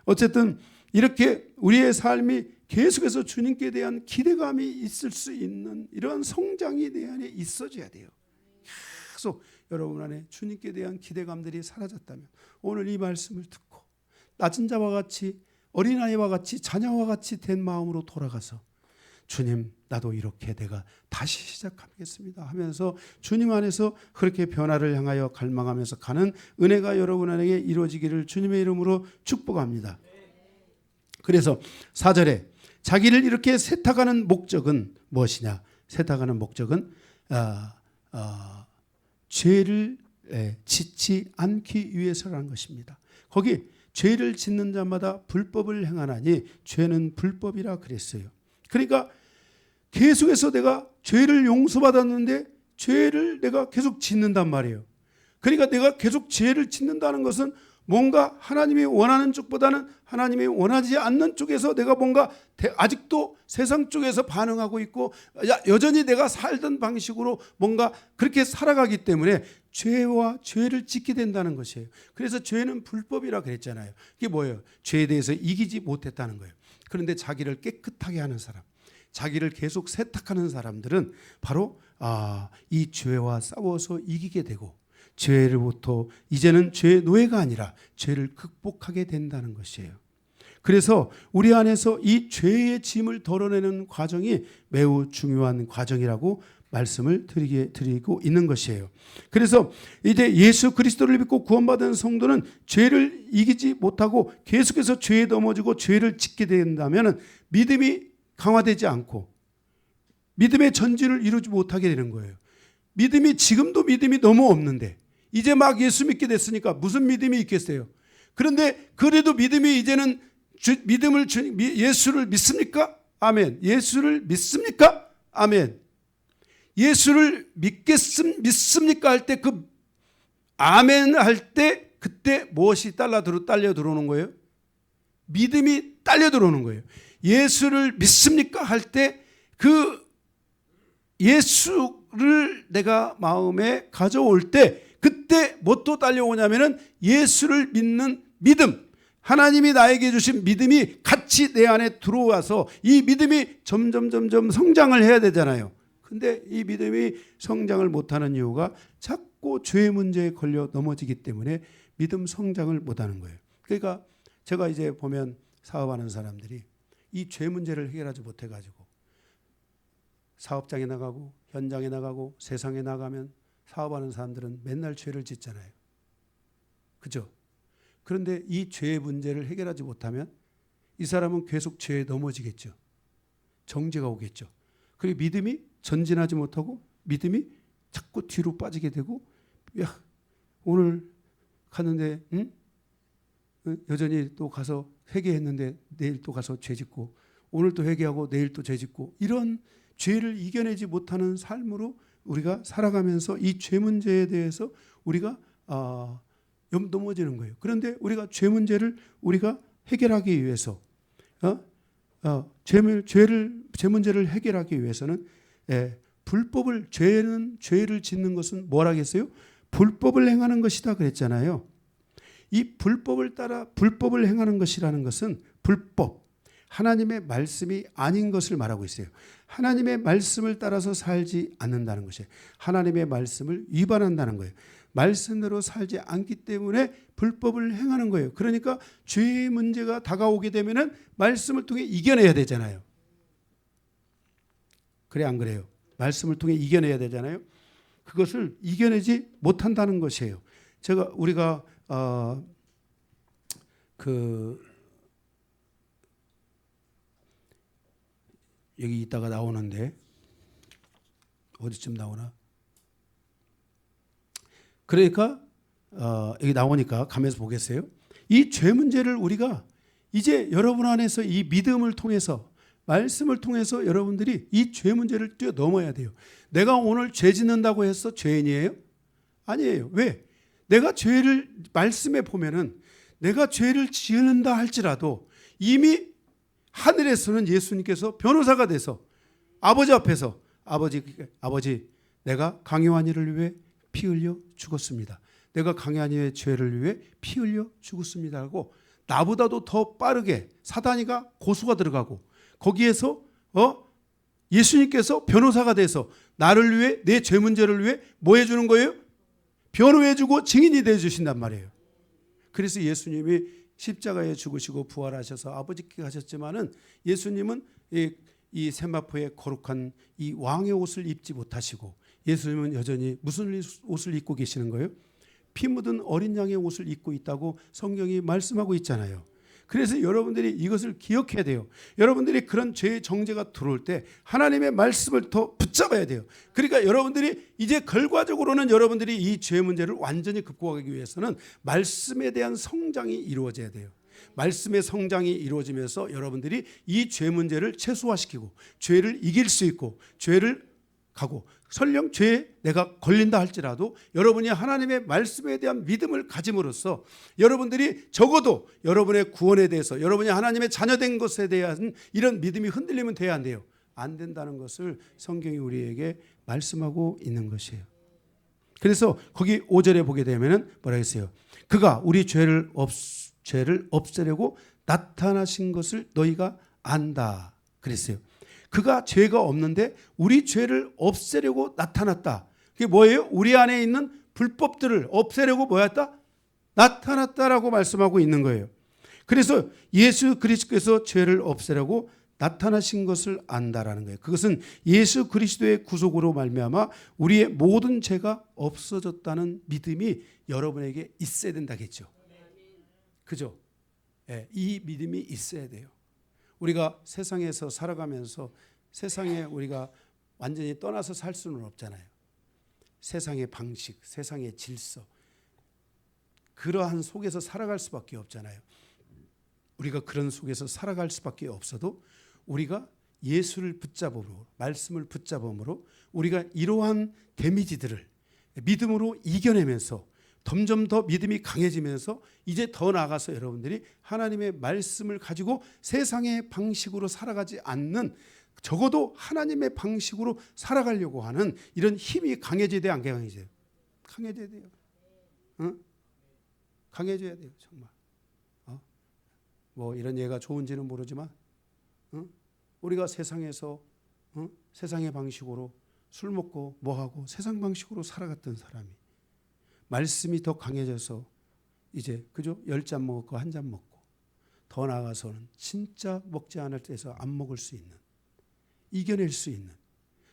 어쨌든 이렇게 우리의 삶이 계속해서 주님께 대한 기대감이 있을 수 있는 이러한 성장이 내 안에 있어져야 돼요. 계속 여러분 안에 주님께 대한 기대감들이 사라졌다면 오늘 이 말씀을 듣고 낮은 자와 같이 어린아이와 같이 자녀와 같이 된 마음으로 돌아가서 주님 나도 이렇게 내가 다시 시작하겠습니다 하면서 주님 안에서 그렇게 변화를 향하여 갈망하면서 가는 은혜가 여러분 안에게 이루어지기를 주님의 이름으로 축복합니다. 그래서 4절에 자기를 이렇게 세탁하는 목적은 무엇이냐? 세탁하는 목적은 죄를 짓지 않기 위해서라는 것입니다. 거기 죄를 짓는 자마다 불법을 행하나니 죄는 불법이라 그랬어요. 그러니까 계속해서 내가 죄를 용서받았는데 죄를 내가 계속 짓는단 말이에요. 그러니까 내가 계속 죄를 짓는다는 것은 뭔가 하나님이 원하는 쪽보다는 하나님이 원하지 않는 쪽에서 내가 뭔가 아직도 세상 쪽에서 반응하고 있고 여전히 내가 살던 방식으로 뭔가 그렇게 살아가기 때문에 죄와 죄를 짓게 된다는 것이에요. 그래서 죄는 불법이라 그랬잖아요. 이게 뭐예요? 죄에 대해서 이기지 못했다는 거예요. 그런데 자기를 깨끗하게 하는 사람, 자기를 계속 세탁하는 사람들은 바로 이 죄와 싸워서 이기게 되고 죄로부터 이제는 죄의 노예가 아니라 죄를 극복하게 된다는 것이에요. 그래서 우리 안에서 이 죄의 짐을 덜어내는 과정이 매우 중요한 과정이라고 말씀을 드리고 있는 것이에요. 그래서 이제 예수 그리스도를 믿고 구원받은 성도는 죄를 이기지 못하고 계속해서 죄에 넘어지고 죄를 짓게 된다면 믿음이 강화되지 않고 믿음의 전진을 이루지 못하게 되는 거예요. 지금도 믿음이 너무 없는데 이제 막 예수 믿게 됐으니까 무슨 믿음이 있겠어요? 그런데 그래도 믿음이 이제는 예수를 믿습니까? 아멘. 예수를 믿습니까? 아멘. 예수를 믿습니까? 할 때 그 아멘 할 때 그때 무엇이 딸려 들어오는 거예요? 믿음이 딸려 들어오는 거예요. 예수를 믿습니까? 할 때 그 예수를 내가 마음에 가져올 때 그때 뭣도 딸려오냐면은 예수를 믿는 믿음, 하나님이 나에게 주신 믿음이 같이 내 안에 들어와서 이 믿음이 점점 성장을 해야 되잖아요. 근데 이 믿음이 성장을 못하는 이유가 자꾸 죄 문제에 걸려 넘어지기 때문에 믿음 성장을 못하는 거예요. 그러니까 제가 이제 보면 사업하는 사람들이 이 죄 문제를 해결하지 못해가지고 사업장에 나가고 현장에 나가고 세상에 나가면 사업하는 사람들은 맨날 죄를 짓잖아요. 그죠? 그런데 이 죄의 문제를 해결하지 못하면 이 사람은 계속 죄에 넘어지겠죠. 정죄가 오겠죠. 그리고 믿음이 전진하지 못하고 믿음이 자꾸 뒤로 빠지게 되고 야 오늘 갔는데 여전히 또 가서 회개했는데 내일 또 가서 죄 짓고 오늘 또 회개하고 내일 또 죄 짓고 이런 죄를 이겨내지 못하는 삶으로 우리가 살아가면서 이 죄 문제에 대해서 우리가 넘어지는 거예요. 그런데 우리가 죄 문제를 우리가 해결하기 위해서 죄 문제를 해결하기 위해서는 죄를 짓는 것은 뭐라겠어요? 불법을 행하는 것이다 그랬잖아요. 이 불법을 따라 불법을 행하는 것이라는 것은 불법, 하나님의 말씀이 아닌 것을 말하고 있어요. 하나님의 말씀을 따라서 살지 않는다는 것이에요. 하나님의 말씀을 위반한다는 거예요. 말씀대로 살지 않기 때문에 불법을 행하는 거예요. 그러니까 죄의 문제가 다가오게 되면은 말씀을 통해 이겨내야 되잖아요. 그래 안 그래요? 말씀을 통해 이겨내야 되잖아요. 그것을 이겨내지 못한다는 것이에요. 우리가 여기 있다가 나오는데 어디쯤 나오나? 그러니까 여기 나오니까 가면서 보겠어요. 이 죄 문제를 우리가 이제 여러분 안에서 이 믿음을 통해서, 말씀을 통해서 여러분들이 이 죄 문제를 뛰어넘어야 돼요. 내가 오늘 죄 짓는다고 해서 죄인이에요? 아니에요. 왜? 내가 죄를, 말씀에 보면은 내가 죄를 지은다 할지라도 이미 하늘에서는 예수님께서 변호사가 돼서 아버지 앞에서 아버지 내가 강요한이를 위해 피 흘려 죽었습니다. 내가 강요한이의 죄를 위해 피 흘려 죽었습니다 하고 나보다도 더 빠르게 사단이가 고소가 들어가고 거기에서 예수님께서 변호사가 돼서 나를 위해, 내 죄 문제를 위해 뭐 해주는 거예요? 변호해주고 증인이 되어주신단 말이에요. 그래서 예수님이 십자가에 죽으시고 부활하셔서 아버지께 가셨지만은 예수님은 이 세마포의 거룩한 이 왕의 옷을 입지 못하시고 예수님은 여전히 무슨 옷을 입고 계시는 거예요? 피 묻은 어린 양의 옷을 입고 있다고 성경이 말씀하고 있잖아요. 그래서 여러분들이 이것을 기억해야 돼요. 여러분들이 그런 죄의 정죄가 들어올 때 하나님의 말씀을 더 붙잡아야 돼요. 그러니까 여러분들이 이제 결과적으로는 여러분들이 이 죄 문제를 완전히 극복하기 위해서는 말씀에 대한 성장이 이루어져야 돼요. 말씀의 성장이 이루어지면서 여러분들이 이 죄 문제를 최소화시키고 죄를 이길 수 있고 죄를 가고 설령 죄에 내가 걸린다 할지라도 여러분이 하나님의 말씀에 대한 믿음을 가짐으로써 여러분들이 적어도 여러분의 구원에 대해서 여러분이 하나님의 자녀된 것에 대한 이런 믿음이 흔들리면 돼야 안 돼요. 안 된다는 것을 성경이 우리에게 말씀하고 있는 것이에요. 그래서 거기 5절에 보게 되면 뭐라 했어요? 그가 우리 죄를 없애려고 나타나신 것을 너희가 안다 그랬어요. 그가 죄가 없는데 우리 죄를 없애려고 나타났다. 그게 뭐예요? 우리 안에 있는 불법들을 없애려고 뭐였다? 나타났다라고 말씀하고 있는 거예요. 그래서 예수 그리스도께서 죄를 없애려고 나타나신 것을 안다라는 거예요. 그것은 예수 그리스도의 구속으로 말미암아 우리의 모든 죄가 없어졌다는 믿음이 여러분에게 있어야 된다겠죠. 그죠? 네, 이 믿음이 있어야 돼요. 우리가 세상에서 살아가면서 세상에 우리가 완전히 떠나서 살 수는 없잖아요. 세상의 방식, 세상의 질서, 그러한 속에서 살아갈 수밖에 없잖아요. 우리가 그런 속에서 살아갈 수밖에 없어도 우리가 예수를 붙잡음으로, 말씀을 붙잡음으로 우리가 이러한 데미지들을 믿음으로 이겨내면서 점점 더 믿음이 강해지면서 이제 더 나아가서 여러분들이 하나님의 말씀을 가지고 세상의 방식으로 살아가지 않는, 적어도 하나님의 방식으로 살아가려고 하는 이런 힘이 강해져야 돼요, 안 강해져요? 강해져야 돼요. 응? 강해져야 돼요, 정말. 뭐 이런 예가 좋은지는 모르지만 우리가 세상에서 세상의 방식으로 술 먹고 뭐하고 세상 방식으로 살아갔던 사람이 말씀이 더 강해져서 이제 그죠? 10잔 먹고 1잔 먹고 더 나아가서는 진짜 먹지 않을 때에서 안 먹을 수 있는, 이겨낼 수 있는,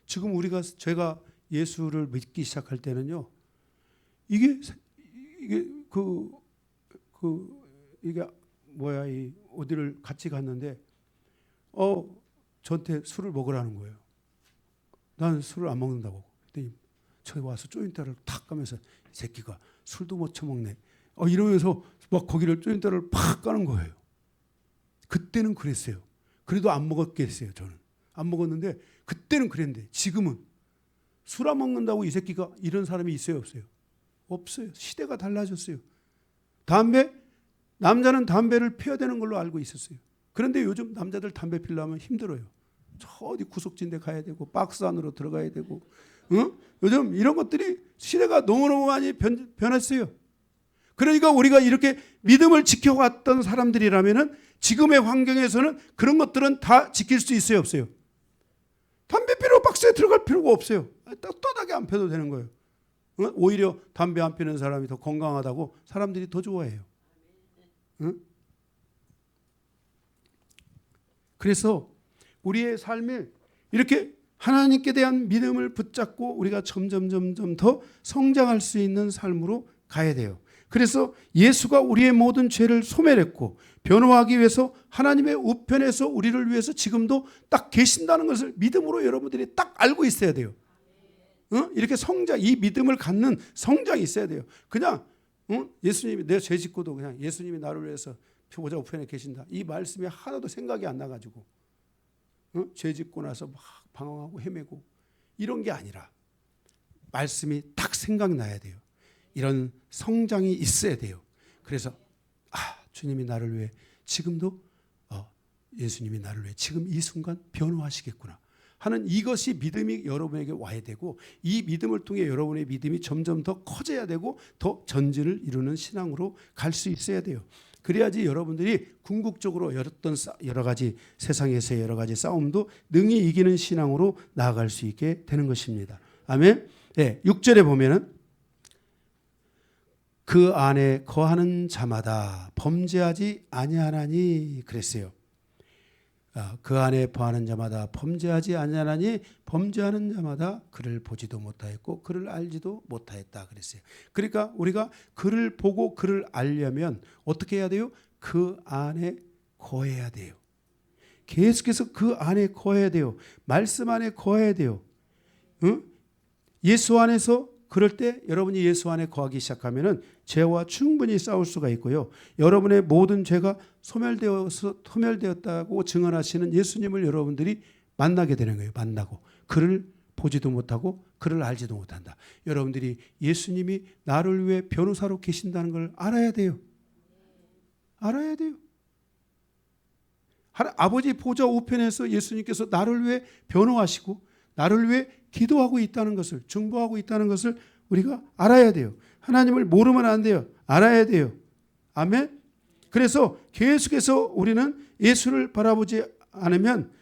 지금 제가 예수를 믿기 시작할 때는요, 이게 뭐야, 어디를 같이 갔는데 저한테 술을 먹으라는 거예요. 나는 술을 안 먹는다고. 그랬더니 저기 와서 쪼인따를 탁 까면서 이 새끼가 술도 못 처먹네. 이러면서 막 거기를 쪼인따를 팍 까는 거예요. 그때는 그랬어요. 그래도 안 먹었겠어요. 저는 안 먹었는데 그때는 그랬는데 지금은 술 안 먹는다고 이 새끼가 이런 사람이 있어요, 없어요? 없어요. 시대가 달라졌어요. 남자는 담배를 피워야 되는 걸로 알고 있었어요. 그런데 요즘 남자들 담배 피우려면 힘들어요. 저 어디 구석진 데 가야 되고 박스 안으로 들어가야 되고 요즘 이런 것들이 시대가 너무너무 많이 변했어요. 그러니까 우리가 이렇게 믿음을 지켜왔던 사람들이라면 지금의 환경에서는 그런 것들은 다 지킬 수 있어요, 없어요? 담배 피우러 박스에 들어갈 필요가 없어요. 떳떳하게 안 펴도 되는 거예요. 오히려 담배 안 피우는 사람이 더 건강하다고 사람들이 더 좋아해요. 그래서 우리의 삶에 이렇게 하나님께 대한 믿음을 붙잡고 우리가 점점 더 성장할 수 있는 삶으로 가야 돼요. 그래서 예수가 우리의 모든 죄를 소멸했고 변호하기 위해서 하나님의 우편에서 우리를 위해서 지금도 딱 계신다는 것을 믿음으로 여러분들이 딱 알고 있어야 돼요. 이렇게 성장, 이 믿음을 갖는 성장이 있어야 돼요. 그냥 예수님이 내 죄 짓고도 그냥 예수님이 나를 위해서 보좌 우편에 계신다. 이 말씀이 하나도 생각이 안 나가지고 죄 짓고 나서 막 방황하고 헤매고 이런 게 아니라 말씀이 딱 생각나야 돼요. 이런 성장이 있어야 돼요. 그래서 주님이 나를 위해 지금도 예수님이 나를 위해 지금 이 순간 변호하시겠구나 하는 이것이 믿음이 여러분에게 와야 되고, 이 믿음을 통해 여러분의 믿음이 점점 더 커져야 되고 더 전진을 이루는 신앙으로 갈 수 있어야 돼요. 그래야지 여러분들이 궁극적으로 어떤 여러 가지 세상에서의 여러 가지 싸움도 능히 이기는 신앙으로 나아갈 수 있게 되는 것입니다. 아멘. 네, 6절에 보면은 그 안에 거하는 자마다 범죄하지 아니하나니 그랬어요. 그 안에 거하는 자마다 범죄하지 아니하나니 범죄하는 자마다 그를 보지도 못하였고 그를 알지도 못하였다 그랬어요. 그러니까 우리가 그를 보고 그를 알려면 어떻게 해야 돼요? 그 안에 거해야 돼요. 계속해서 그 안에 거해야 돼요. 말씀 안에 거해야 돼요. 응? 예수 안에서 그럴 때 여러분이 예수 안에 거하기 시작하면은 죄와 충분히 싸울 수가 있고요. 여러분의 모든 죄가 소멸되었다고 증언하시는 예수님을 여러분들이 만나게 되는 거예요. 만나고 그를 보지도 못하고 그를 알지도 못한다. 여러분들이 예수님이 나를 위해 변호사로 계신다는 걸 알아야 돼요. 알아야 돼요. 아버지 보좌 우편에서 예수님께서 나를 위해 변호하시고 나를 위해 기도하고 있다는 것을, 중보하고 있다는 것을 우리가 알아야 돼요. 하나님을 모르면 안 돼요. 알아야 돼요. 아멘. 그래서 계속해서 우리는 예수를 바라보지 않으면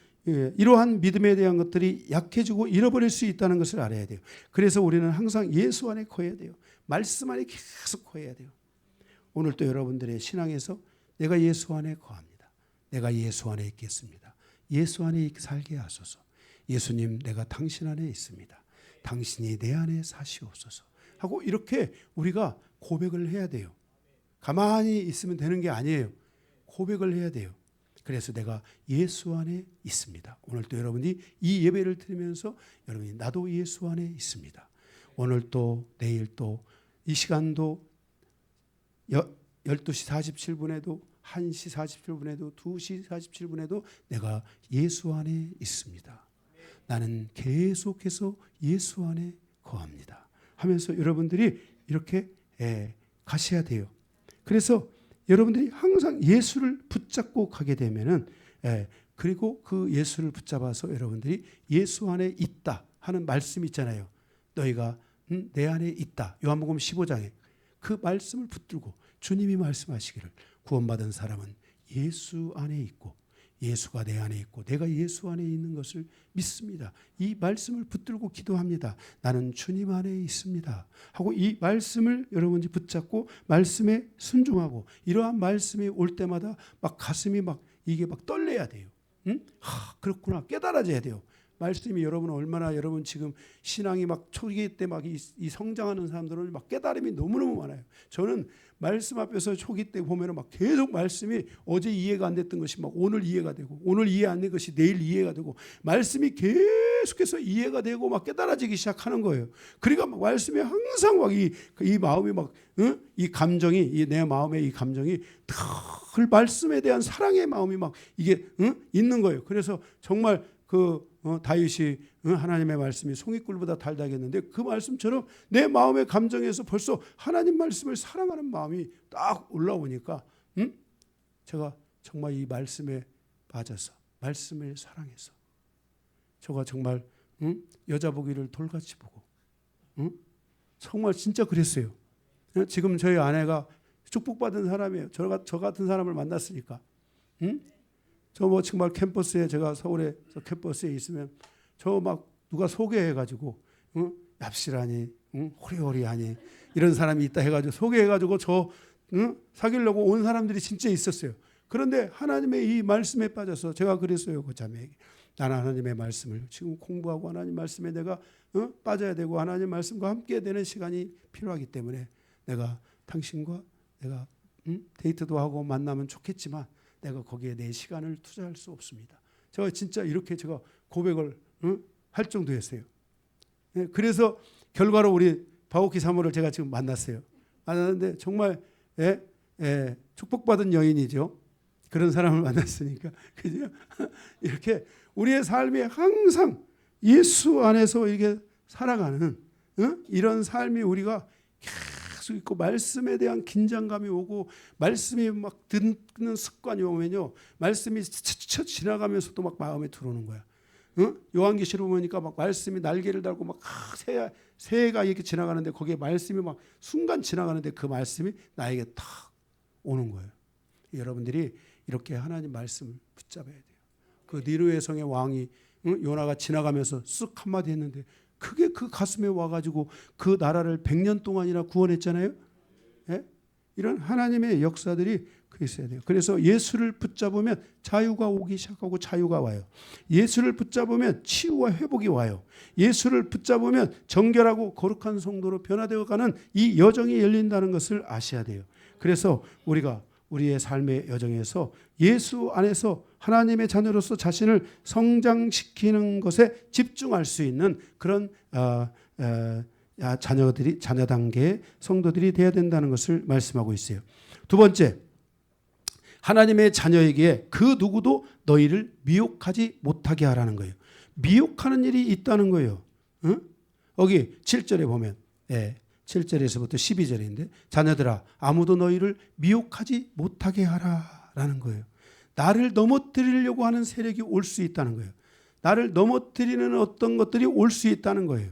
이러한 믿음에 대한 것들이 약해지고 잃어버릴 수 있다는 것을 알아야 돼요. 그래서 우리는 항상 예수 안에 거해야 돼요. 말씀 안에 계속 거해야 돼요. 오늘도 여러분들의 신앙에서 내가 예수 안에 거합니다. 내가 예수 안에 있겠습니다. 예수 안에 살게 하소서. 예수님, 내가 당신 안에 있습니다. 당신이 내 안에 사시옵소서 하고 이렇게 우리가 고백을 해야 돼요. 가만히 있으면 되는 게 아니에요. 고백을 해야 돼요. 그래서 내가 예수 안에 있습니다. 오늘도 여러분이 이 예배를 드리면서 여러분이 나도 예수 안에 있습니다. 오늘도 내일도 이 시간도 12시 47분에도 1시 47분에도 2시 47분에도 내가 예수 안에 있습니다. 나는 계속해서 예수 안에 거합니다 하면서 여러분들이 이렇게 가셔야 돼요. 그래서 여러분들이 항상 예수를 붙잡고 가게 되면은 그리고 그 예수를 붙잡아서 여러분들이 예수 안에 있다 하는 말씀이 있잖아요. 너희가 내 안에 있다. 요한복음 15장에 그 말씀을 붙들고 주님이 말씀하시기를 구원받은 사람은 예수 안에 있고 예수가 내 안에 있고 내가 예수 안에 있는 것을 믿습니다. 이 말씀을 붙들고 기도합니다. 나는 주님 안에 있습니다 하고 이 말씀을 여러분이 붙잡고 말씀에 순종하고 이러한 말씀이 올 때마다 막 가슴이 막 이게 막 떨려야 돼요. 그렇구나 깨달아져야 돼요. 말씀이 여러분 얼마나 여러분 지금 신앙이 막 초기 때 막 이 성장하는 사람들은 막 깨달음이 너무너무 많아요. 저는 말씀 앞에서 초기 때 보면은 막 계속 말씀이 어제 이해가 안 됐던 것이 막 오늘 이해가 되고 오늘 이해 안 된 것이 내일 이해가 되고 말씀이 계속해서 이해가 되고 막 깨달아지기 시작하는 거예요. 그러니까 막 말씀이 항상 막 이 마음이 막 이 감정이 내 마음의 이 감정이 늘 말씀에 대한 사랑의 마음이 막 이게 있는 거예요. 그래서 정말 다윗이 하나님의 말씀이 송이꿀보다 달다겠는데 그 말씀처럼 내 마음의 감정에서 벌써 하나님 말씀을 사랑하는 마음이 딱 올라오니까 제가 정말 이 말씀에 빠져서 말씀을 사랑해서 제가 정말 여자 보기를 돌같이 보고 정말 진짜 그랬어요. 지금 저희 아내가 축복받은 사람이에요. 저 같은 사람을 만났으니까. 저 뭐 정말 캠퍼스에 제가 서울에 캠퍼스에 있으면 저 막 누가 소개해가지고 얍실하니 호리호리하니 이런 사람이 있다 해가지고 소개해가지고 저 사귀려고 온 사람들이 진짜 있었어요. 그런데 하나님의 이 말씀에 빠져서 제가 그랬어요. 그 자매에게 나는 하나님의 말씀을 지금 공부하고 하나님 말씀에 내가 빠져야 되고 하나님 말씀과 함께 되는 시간이 필요하기 때문에 내가 당신과 내가 데이트도 하고 만나면 좋겠지만 내가 거기에 내 시간을 투자할 수 없습니다. 제가 진짜 이렇게 제가 고백을 할 정도였어요. 그래서 결과로 우리 바오키 사모를 제가 지금 만났어요. 만났는데 정말 축복받은 여인이죠. 그런 사람을 만났으니까 그죠? 이렇게 우리의 삶이 항상 예수 안에서 이렇게 살아가는 이런 삶이 우리가 계속 있고 말씀에 대한 긴장감이 오고 말씀이 막 듣는 습관이 오면요 말씀이 스쳐 지나가면서도 막 마음에 들어오는 거야. 요한계시록 보니까 막 말씀이 날개를 달고 막 새가 이렇게 지나가는데 거기에 말씀이 막 순간 지나가는데 그 말씀이 나에게 탁 오는 거예요. 여러분들이 이렇게 하나님 말씀을 붙잡아야 돼요. 그 니느웨 성의 왕이 요나가 지나가면서 쓱 한마디 했는데 그게 그 가슴에 와가지고 그 나라를 100년 동안이나 구원했잖아요. 예? 이런 하나님의 역사들이 그 있어야 돼요. 그래서 예수를 붙잡으면 자유가 오기 시작하고 자유가 와요. 예수를 붙잡으면 치유와 회복이 와요. 예수를 붙잡으면 정결하고 거룩한 성도로 변화되어가는 이 여정이 열린다는 것을 아셔야 돼요. 그래서 우리가 우리의 삶의 여정에서 예수 안에서 하나님의 자녀로서 자신을 성장시키는 것에 집중할 수 있는 그런 자녀 단계의 성도들이 되어야 된다는 것을 말씀하고 있어요. 두 번째, 하나님의 자녀에게 그 누구도 너희를 미혹하지 못하게 하라는 거예요. 미혹하는 일이 있다는 거예요. 여기 7절에 보면 7절에서부터 12절인데 자녀들아 아무도 너희를 미혹하지 못하게 하라라는 거예요. 나를 넘어뜨리려고 하는 세력이 올 수 있다는 거예요. 나를 넘어뜨리는 어떤 것들이 올 수 있다는 거예요.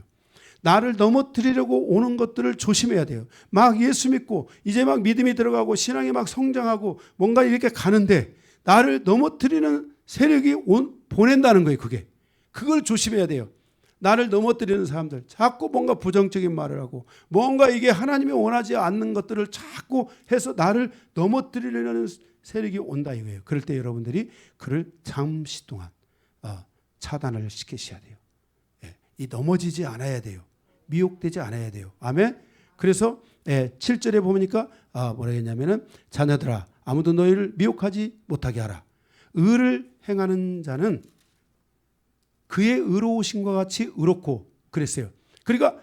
나를 넘어뜨리려고 오는 것들을 조심해야 돼요. 막 예수 믿고 이제 막 믿음이 들어가고 신앙이 막 성장하고 뭔가 이렇게 가는데 나를 넘어뜨리는 세력이 보낸다는 거예요. 그걸 조심해야 돼요. 나를 넘어뜨리는 사람들 자꾸 뭔가 부정적인 말을 하고 뭔가 이게 하나님이 원하지 않는 것들을 자꾸 해서 나를 넘어뜨리려는 세력이 온다 이거예요. 그럴 때 여러분들이 그를 잠시 동안 차단을 시키셔야 돼요. 이 넘어지지 않아야 돼요. 미혹되지 않아야 돼요. 아멘. 그래서 7절에 보니까 뭐라 했냐면은 자녀들아 아무도 너희를 미혹하지 못하게 하라. 의를 행하는 자는 그의 의로우심과 같이 의롭고 그랬어요. 그러니까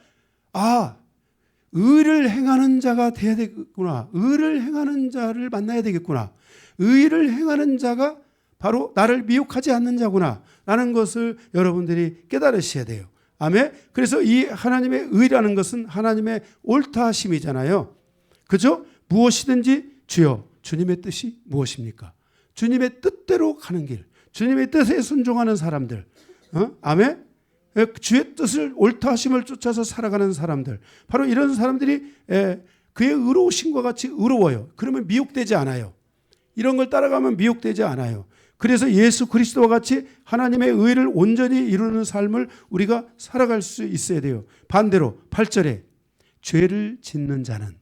의를 행하는 자가 돼야 되겠구나. 의를 행하는 자를 만나야 되겠구나. 의를 행하는 자가 바로 나를 미혹하지 않는 자구나 라는 것을 여러분들이 깨달으셔야 돼요. 아멘. 그래서 이 하나님의 의라는 것은 하나님의 옳다 하심이잖아요. 그죠? 무엇이든지 주여 주님의 뜻이 무엇입니까? 주님의 뜻대로 가는 길, 주님의 뜻에 순종하는 사람들, 아멘. 주의 뜻을 옳다 하심을 쫓아서 살아가는 사람들, 바로 이런 사람들이 그의 의로우심과 같이 의로워요. 그러면 미혹되지 않아요. 이런 걸 따라가면 미혹되지 않아요. 그래서 예수 그리스도와 같이 하나님의 의를 온전히 이루는 삶을 우리가 살아갈 수 있어야 돼요. 반대로 8절에 죄를 짓는 자는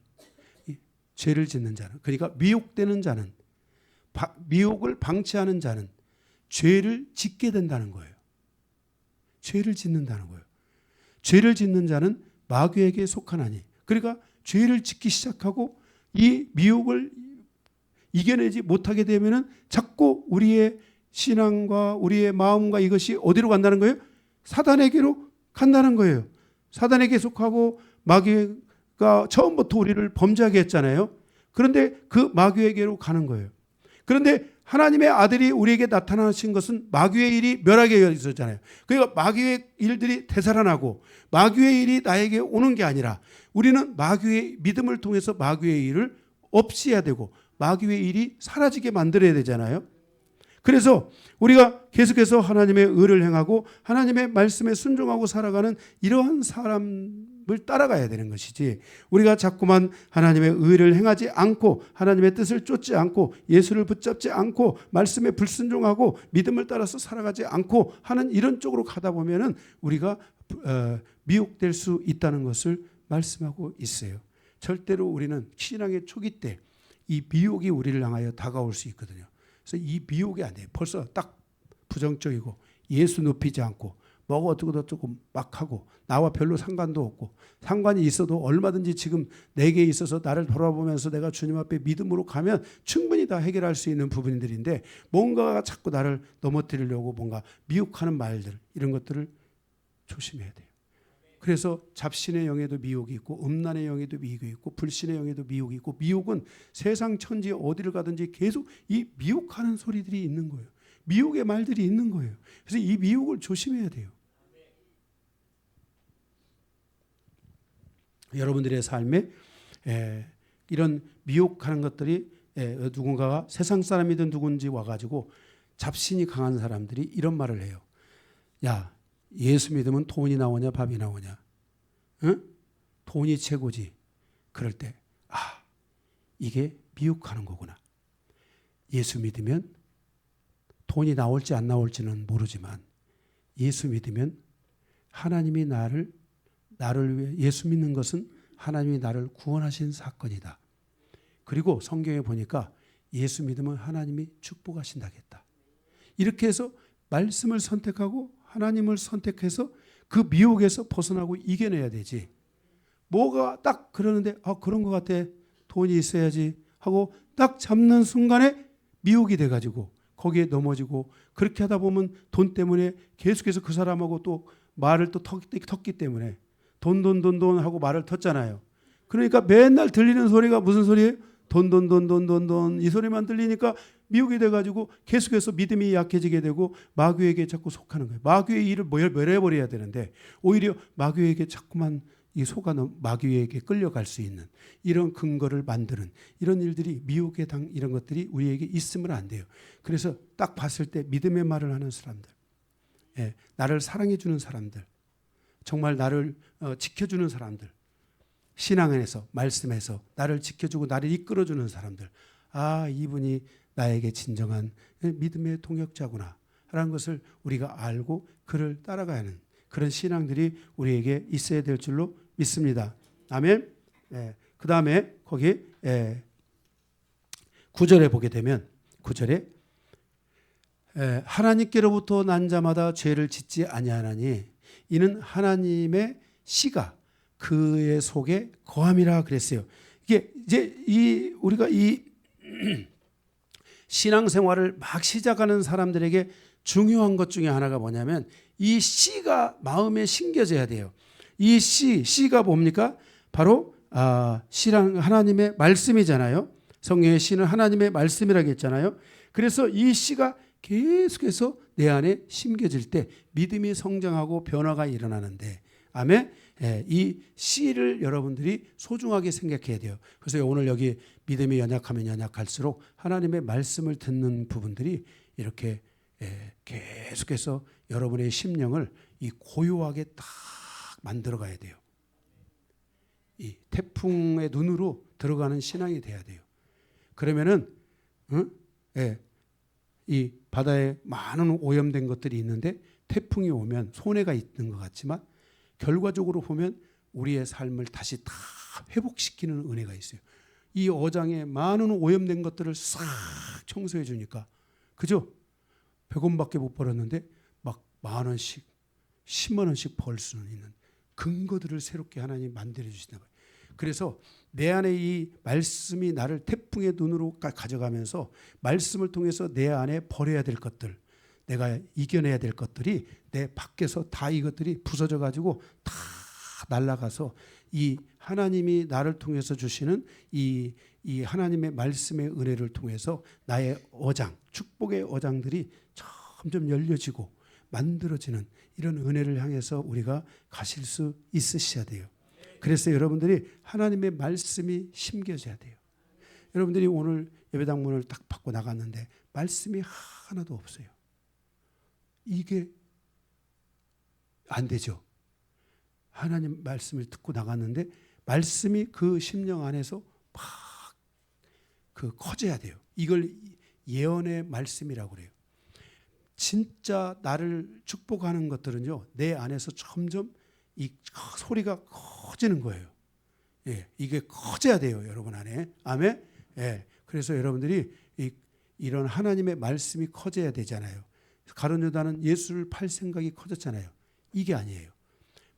그러니까 미혹되는 자는 미혹을 방치하는 자는 죄를 짓게 된다는 거예요. 죄를 짓는다는 거예요. 죄를 짓는 자는 마귀에게 속하나니 그러니까 죄를 짓기 시작하고 이 미혹을 이겨내지 못하게 되면은 자꾸 우리의 신앙과 우리의 마음과 이것이 어디로 간다는 거예요? 사단에게로 간다는 거예요. 사단에게 속하고 마귀가 처음부터 우리를 범죄하게 했잖아요. 그런데 그 마귀에게로 가는 거예요. 그런데 하나님의 아들이 우리에게 나타나신 것은 마귀의 일이 멸하게 있었잖아요. 그러니까 마귀의 일들이 되살아나고 마귀의 일이 나에게 오는 게 아니라 우리는 마귀의 믿음을 통해서 마귀의 일을 없애야 되고 마귀의 일이 사라지게 만들어야 되잖아요. 그래서 우리가 계속해서 하나님의 의를 행하고 하나님의 말씀에 순종하고 살아가는 이러한 사람을 따라가야 되는 것이지 우리가 자꾸만 하나님의 의를 행하지 않고 하나님의 뜻을 쫓지 않고 예수를 붙잡지 않고 말씀에 불순종하고 믿음을 따라서 살아가지 않고 하는 이런 쪽으로 가다 보면은 우리가 미혹될 수 있다는 것을 말씀하고 있어요. 절대로 우리는 신앙의 초기 때 이 미혹이 우리를 향하여 다가올 수 있거든요. 그래서 이 미혹이 안 돼요. 벌써 딱 부정적이고 예수 높이지 않고 뭐가 어쩌고 막 하고 나와 별로 상관도 없고 상관이 있어도 얼마든지 지금 내게 있어서 나를 돌아보면서 내가 주님 앞에 믿음으로 가면 충분히 다 해결할 수 있는 부분들인데 뭔가가 자꾸 나를 넘어뜨리려고 뭔가 미혹하는 말들 이런 것들을 조심해야 돼요. 그래서 잡신의 영에도 미혹이 있고 음란의 영에도 미혹이 있고 불신의 영에도 미혹이 있고, 미혹은 세상 천지 어디를 가든지 계속 이 미혹하는 소리들이 있는 거예요. 미혹의 말들이 있는 거예요. 그래서 이 미혹을 조심해야 돼요. 여러분들의 삶에 이런 미혹하는 것들이 누군가가 세상 사람이든 누군지 와가지고 잡신이 강한 사람들이 이런 말을 해요. 야, 예수 믿으면 돈이 나오냐 밥이 나오냐? 응? 돈이 최고지. 그럴 때 이게 미혹하는 거구나. 예수 믿으면 돈이 나올지 안 나올지는 모르지만 예수 믿으면 하나님이 나를 위해, 예수 믿는 것은 하나님이 나를 구원하신 사건이다. 그리고 성경에 보니까 예수 믿으면 하나님이 축복하신다겠다. 이렇게 해서 말씀을 선택하고 하나님을 선택해서 그 미혹에서 벗어나고 이겨내야 되지. 뭐가 딱 그러는데 그런 것 같아. 돈이 있어야지 하고 딱 잡는 순간에 미혹이 돼가지고 거기에 넘어지고, 그렇게 하다 보면 돈 때문에 계속해서 그 사람하고 또 말을 또 텄기 때문에 돈 하고 말을 텄잖아요. 그러니까 맨날 들리는 소리가 무슨 소리예요? 돈 이 소리만 들리니까 미혹이 돼가지고 계속해서 믿음이 약해지게 되고 마귀에게 자꾸 속하는 거예요. 마귀의 일을 멸해버려야 되는데 오히려 마귀에게 자꾸만 마귀에게 끌려갈 수 있는 이런 근거를 만드는 이런 일들이, 미혹의 이런 것들이 우리에게 있으면 안 돼요. 그래서 딱 봤을 때 믿음의 말을 하는 사람들, 나를 사랑해 주는 사람들, 정말 나를 지켜주는 사람들, 신앙 안에서 말씀에서 나를 지켜주고 나를 이끌어주는 사람들, 이분이 나에게 진정한 믿음의 동역자구나 라는 것을 우리가 알고 그를 따라가야 하는 그런 신앙들이 우리에게 있어야 될 줄로 믿습니다. 아멘. 그 다음에 거기 9절에 보게 되면 9절에 하나님께로부터 난 자마다 죄를 짓지 아니하나니 이는 하나님의 씨가 그의 속에 거함이라 그랬어요. 이게 이제 우리가 이 신앙생활을 막 시작하는 사람들에게 중요한 것 중에 하나가 뭐냐면 이 씨가 마음에 심겨져야 돼요. 이 씨가 뭡니까? 바로 씨랑 하나님의 말씀이잖아요. 성경의 씨는 하나님의 말씀이라고 했잖아요. 그래서 이 씨가 계속해서 내 안에 심겨질 때 믿음이 성장하고 변화가 일어나는데, 아멘. 이 씨를 여러분들이 소중하게 생각해야 돼요. 그래서 오늘 여기 믿음이 연약하면 연약할수록 하나님의 말씀을 듣는 부분들이 이렇게 계속해서 여러분의 심령을 이 고요하게 딱 만들어 가야 돼요. 이 태풍의 눈으로 들어가는 신앙이 돼야 돼요. 그러면은 이 바다에 많은 오염된 것들이 있는데 태풍이 오면 손해가 있는 것 같지만 결과적으로 보면 우리의 삶을 다시 다 회복시키는 은혜가 있어요. 이 어장에 많은 오염된 것들을 싹 청소해 주니까, 그죠? 100원밖에 못 벌었는데 막 10,000원씩 10만 원씩 벌 수는 있는 근거들을 새롭게 하나님 만들어 주신다. 그래서 내 안에 이 말씀이 나를 태풍의 눈으로 가져가면서 말씀을 통해서 내 안에 버려야 될 것들, 내가 이겨내야 될 것들이 내 밖에서 다 이것들이 부서져 가지고 다 날아가서 이 하나님이 나를 통해서 주시는 이 하나님의 말씀의 은혜를 통해서 나의 어장, 축복의 어장들이 점점 열려지고 만들어지는 이런 은혜를 향해서 우리가 가실 수 있으셔야 돼요. 그래서 여러분들이 하나님의 말씀이 심겨져야 돼요. 여러분들이 오늘 예배당 문을 딱 받고 나갔는데 말씀이 하나도 없어요. 이게 안 되죠. 하나님 말씀을 듣고 나갔는데 말씀이 그 심령 안에서 막 커져야 돼요. 이걸 예언의 말씀이라고 그래요. 진짜 나를 축복하는 것들은요, 내 안에서 점점 이 소리가 커지는 거예요. 이게 커져야 돼요, 여러분 안에. 아멘. 그래서 여러분들이 이런 하나님의 말씀이 커져야 되잖아요. 가룟 유다는 예수를 팔 생각이 커졌잖아요. 이게 아니에요.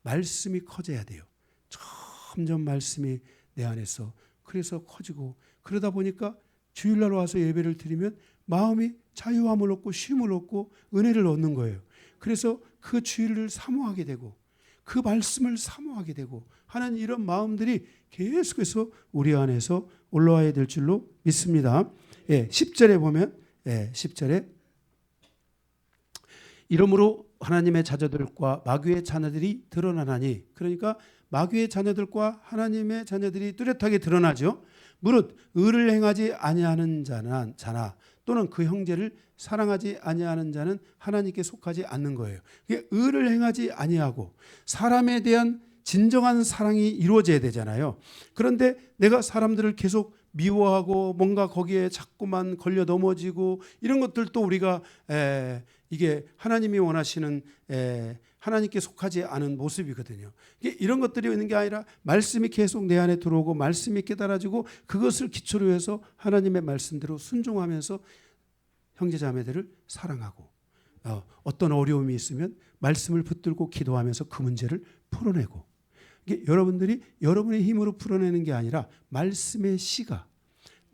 말씀이 커져야 돼요. 점점 말씀이 내 안에서 그래서 커지고, 그러다 보니까 주일날 와서 예배를 드리면 마음이 자유함을 얻고 쉼을 얻고 은혜를 얻는 거예요. 그래서 그 주일을 사모하게 되고 그 말씀을 사모하게 되고 하는 이런 마음들이 계속해서 우리 안에서 올라와야 될 줄로 믿습니다. 10절에 보면 10절에 이러므로 하나님의 자녀들과 마귀의 자녀들이 드러나나니, 그러니까 마귀의 자녀들과 하나님의 자녀들이 뚜렷하게 드러나죠. 무릇 의를 행하지 아니하는 자나 또는 그 형제를 사랑하지 아니하는 자는 하나님께 속하지 않는 거예요. 의를 행하지 아니하고 사람에 대한 진정한 사랑이 이루어져야 되잖아요. 그런데 내가 사람들을 계속 미워하고 뭔가 거기에 자꾸만 걸려 넘어지고 이런 것들도 우리가 이게 하나님이 원하시는 하나님께 속하지 않은 모습이거든요. 이런 것들이 있는 게 아니라 말씀이 계속 내 안에 들어오고 말씀이 깨달아지고 그것을 기초로 해서 하나님의 말씀대로 순종하면서 형제자매들을 사랑하고 어떤 어려움이 있으면 말씀을 붙들고 기도하면서 그 문제를 풀어내고, 이게 여러분들이 여러분의 힘으로 풀어내는 게 아니라 말씀의 씨가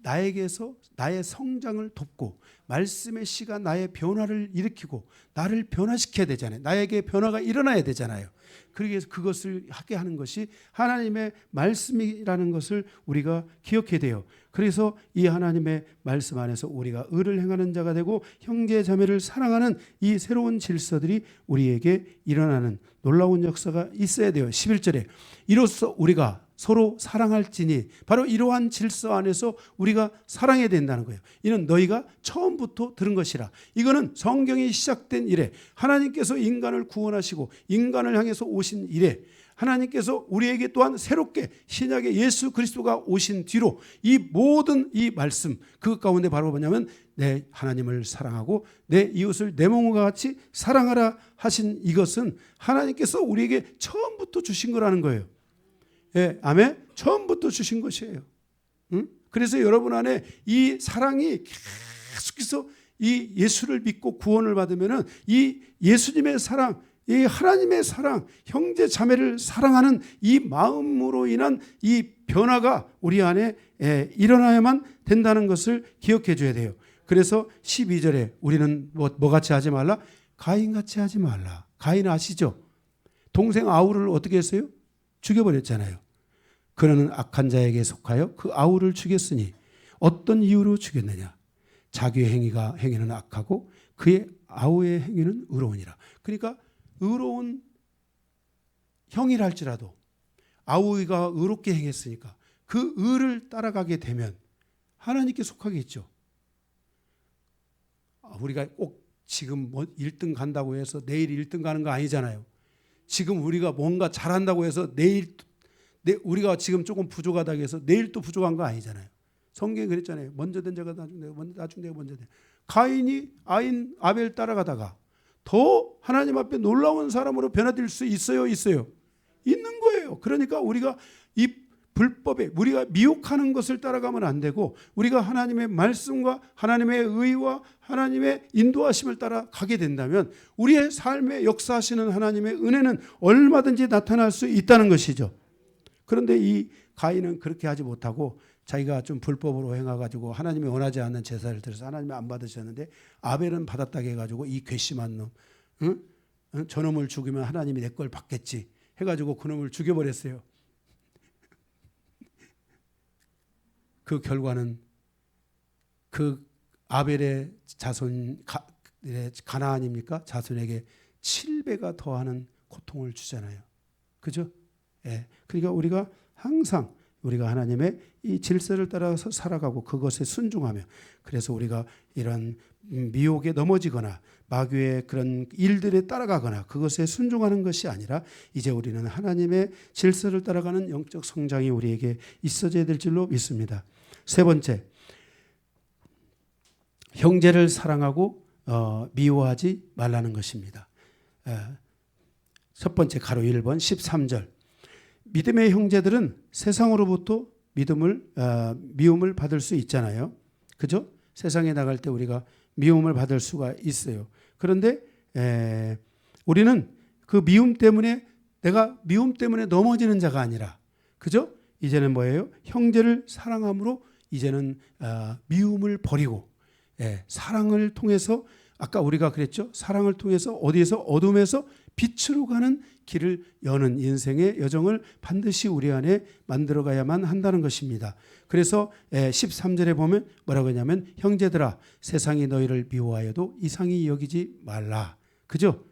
나에게서 나의 성장을 돕고 말씀의 씨가 나의 변화를 일으키고 나를 변화시켜야 되잖아요. 나에게 변화가 일어나야 되잖아요. 그래서 그것을 하게 하는 것이 하나님의 말씀이라는 것을 우리가 기억해야 돼요. 그래서 이 하나님의 말씀 안에서 우리가 의를 행하는 자가 되고 형제 자매를 사랑하는 이 새로운 질서들이 우리에게 일어나는 놀라운 역사가 있어야 돼요. 11절에 이로써 우리가 서로 사랑할지니, 바로 이러한 질서 안에서 우리가 사랑해야 된다는 거예요. 이는 너희가 처음부터 들은 것이라. 이거는 성경이 시작된 이래 하나님께서 인간을 구원하시고 인간을 향해서 오신 이래 하나님께서 우리에게 또한 새롭게 신약의 예수 그리스도가 오신 뒤로 이 모든 이 말씀 그 가운데 바로 뭐냐면 내 하나님을 사랑하고 내 이웃을 내 몸과 같이 사랑하라 하신 이것은 하나님께서 우리에게 처음부터 주신 거라는 거예요. 아멘. 처음부터 주신 것이에요. 그래서 여러분 안에 이 사랑이 계속해서 이 예수를 믿고 구원을 받으면은 이 예수님의 사랑, 이 하나님의 사랑, 형제 자매를 사랑하는 이 마음으로 인한 이 변화가 우리 안에 일어나야만 된다는 것을 기억해 줘야 돼요. 그래서 12절에 우리는 뭐 같이 하지 말라? 가인같이 하지 말라. 가인 아시죠? 동생 아우를 어떻게 했어요? 죽여버렸잖아요. 그는 악한 자에게 속하여 그 아우를 죽였으니 어떤 이유로 죽였느냐? 자기의 행위는 악하고 그의 아우의 행위는 의로우니라. 그러니까 의로운 형이라 할지라도 아우가 의롭게 행했으니까 그 의를 따라가게 되면 하나님께 속하겠죠. 우리가 꼭 지금 뭐 1등 간다고 해서 내일 1등 가는 거 아니잖아요. 지금 우리가 뭔가 잘한다고 해서 우리가 지금 조금 부족하다고 해서 내일 또 부족한 거 아니잖아요. 성경이 그랬잖아요. 먼저 된 자가 나중 내가 먼저 된. 가인이 아벨 따라가다가 더 하나님 앞에 놀라운 사람으로 변화될 수 있어요? 있는 거예요. 그러니까 우리가 이 불법에 우리가 미혹하는 것을 따라가면 안 되고 우리가 하나님의 말씀과 하나님의 의와 하나님의 인도하심을 따라가게 된다면 우리의 삶에 역사하시는 하나님의 은혜는 얼마든지 나타날 수 있다는 것이죠. 그런데 이 가인은 그렇게 하지 못하고 자기가 좀 불법으로 행해가지고 하나님이 원하지 않는 제사를 드려서 하나님이 안 받으셨는데 아벨은 받았다고 해가지고 이 괘씸한 놈, 저놈을 죽이면 하나님이 내 걸 받겠지 해가지고 그놈을 죽여버렸어요. 그 결과는 그 아벨의 자손 가나안입니까? 자손에게 7배가 더하는 고통을 주잖아요. 그죠? 그러니까 우리가 항상 우리가 하나님의 이 질서를 따라서 살아가고 그것에 순종하며, 그래서 우리가 이런 미혹에 넘어지거나 마귀의 그런 일들에 따라가거나 그것에 순종하는 것이 아니라 이제 우리는 하나님의 질서를 따라가는 영적 성장이 우리에게 있어져야 될 줄로 믿습니다. 세 번째, 형제를 사랑하고 미워하지 말라는 것입니다. 첫 번째 가로 1번 13절, 믿음의 형제들은 세상으로부터 미움을 받을 수 있잖아요. 그죠? 세상에 나갈 때 우리가 미움을 받을 수가 있어요. 그런데 우리는 그 내가 미움 때문에 넘어지는 자가 아니라, 그죠? 이제는 뭐예요? 형제를 사랑함으로 이제는 미움을 버리고 사랑을 통해서 아까 우리가 그랬죠. 사랑을 통해서 어디에서 어둠에서 빛으로 가는 길을 여는 인생의 여정을 반드시 우리 안에 만들어가야만 한다는 것입니다. 그래서 13절에 보면 뭐라고 하냐면 형제들아 세상이 너희를 미워하여도 이상히 여기지 말라. 그죠?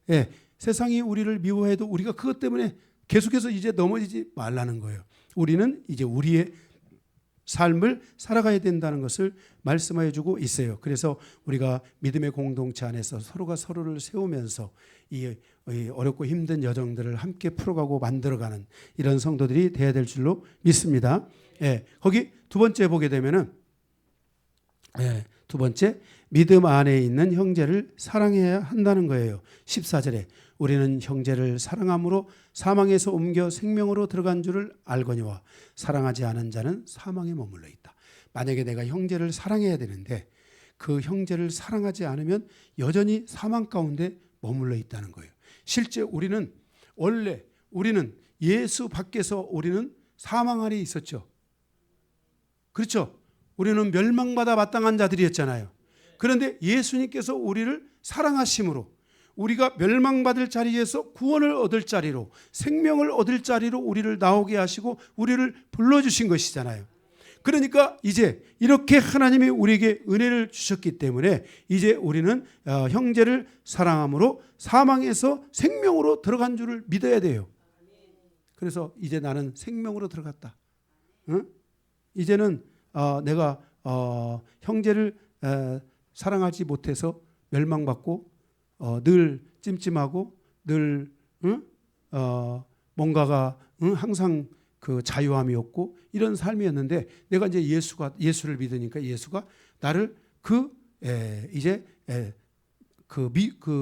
예, 세상이 우리를 미워해도 우리가 그것 때문에 계속해서 이제 넘어지지 말라는 거예요. 우리는 이제 우리의 삶을 살아가야 된다는 것을 말씀해 주고 있어요. 그래서 우리가 믿음의 공동체 안에서 서로가 서로를 세우면서 이 어렵고 힘든 여정들을 함께 풀어가고 만들어가는 이런 성도들이 되어야 될 줄로 믿습니다. 예, 거기 두 번째 보게 되면은 두 번째 믿음 안에 있는 형제를 사랑해야 한다는 거예요. 14절에 우리는 형제를 사랑함으로 사망에서 옮겨 생명으로 들어간 줄을 알거니와 사랑하지 않은 자는 사망에 머물러 있다. 만약에 내가 형제를 사랑해야 되는데 그 형제를 사랑하지 않으면 여전히 사망 가운데 머물러 있다는 거예요. 실제 우리는 원래 예수 밖에서 우리는 사망 아래 있었죠. 그렇죠? 우리는 멸망받아 마땅한 자들이었잖아요. 그런데 예수님께서 우리를 사랑하심으로 우리가 멸망받을 자리에서 구원을 얻을 자리로 생명을 얻을 자리로 우리를 나오게 하시고 우리를 불러주신 것이잖아요. 그러니까 이제 이렇게 하나님이 우리에게 은혜를 주셨기 때문에 이제 우리는 형제를 사랑함으로 사망에서 생명으로 들어간 줄을 믿어야 돼요. 그래서 이제 나는 생명으로 들어갔다. 응? 이제는 내가 형제를 사랑하지 못해서 멸망받고 늘 찜찜하고 늘 뭔가가 항상 그 자유함이 없고 이런 삶이었는데 내가 이제 예수를 믿으니까 예수가 나를 그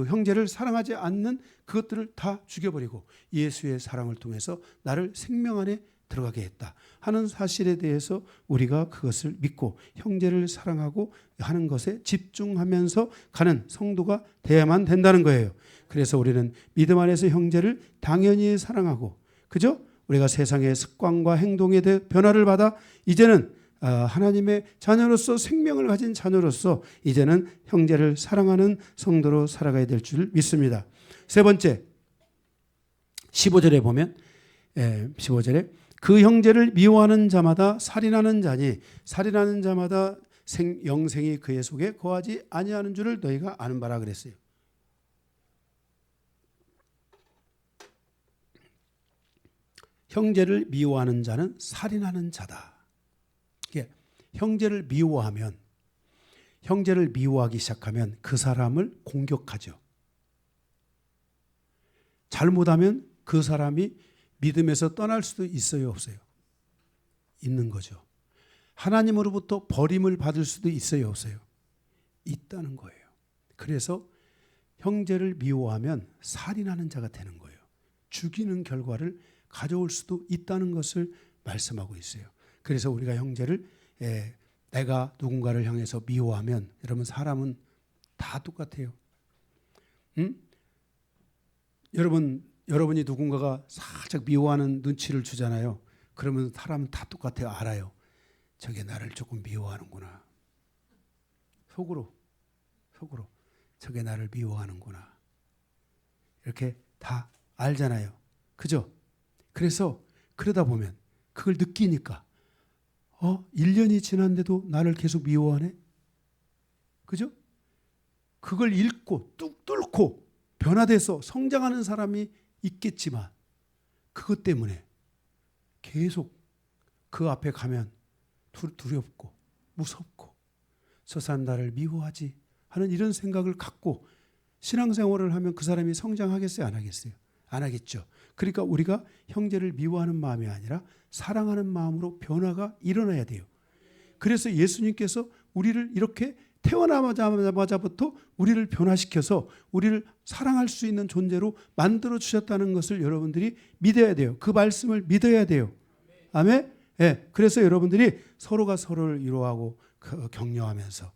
형제를 사랑하지 않는 그것들을 다 죽여버리고 예수의 사랑을 통해서 나를 생명 안에 들어가게 했다 하는 사실에 대해서 우리가 그것을 믿고 형제를 사랑하고 하는 것에 집중하면서 가는 성도가 돼야만 된다는 거예요. 그래서 우리는 믿음 안에서 형제를 당연히 사랑하고, 그죠? 우리가 세상의 습관과 행동에 대해 변화를 받아 이제는 하나님의 자녀로서 생명을 가진 자녀로서 이제는 형제를 사랑하는 성도로 살아가야 될 줄 믿습니다. 세 번째 15절에 보면 15절에 그 형제를 미워하는 자마다 살인하는 자니 살인하는 자마다 영생이 그의 속에 거하지 아니하는 줄을 너희가 아는 바라 그랬어요. 형제를 미워하는 자는 살인하는 자다. 형제를 미워하면 형제를 미워하기 시작하면 그 사람을 공격하죠. 잘못하면 그 사람이 믿음에서 떠날 수도 있어요, 없어요? 있는 거죠. 하나님으로부터 버림을 받을 수도 있어요, 없어요? 있다는 거예요. 그래서 형제를 미워하면 살인하는 자가 되는 거예요. 죽이는 결과를 가져올 수도 있다는 것을 말씀하고 있어요. 그래서 우리가 형제를 내가 누군가를 향해서 미워하면 여러분 사람은 다 똑같아요. 응? 여러분이 누군가가 살짝 미워하는 눈치를 주잖아요. 그러면 사람은 다 똑같아요. 알아요. 저게 나를 조금 미워하는구나. 속으로 저게 나를 미워하는구나. 이렇게 다 알잖아요. 그죠? 그래서 그러다 보면 그걸 느끼니까 1년이 지났는데도 나를 계속 미워하네? 그죠? 그걸 읽고 뚝 뚫고 변화돼서 성장하는 사람이 있겠지만 그것 때문에 계속 그 앞에 가면 두렵고 무섭고 저 사람 나를 미워하지 하는 이런 생각을 갖고 신앙생활을 하면 그 사람이 성장하겠어요? 안 하겠어요? 안 하겠죠. 그러니까 우리가 형제를 미워하는 마음이 아니라 사랑하는 마음으로 변화가 일어나야 돼요. 그래서 예수님께서 우리를 이렇게 태어나자마자부터 우리를 변화시켜서 우리를 사랑할 수 있는 존재로 만들어 주셨다는 것을 여러분들이 믿어야 돼요. 그 말씀을 믿어야 돼요. 아멘. 네, 그래서 여러분들이 서로가 서로를 위로하고 격려하면서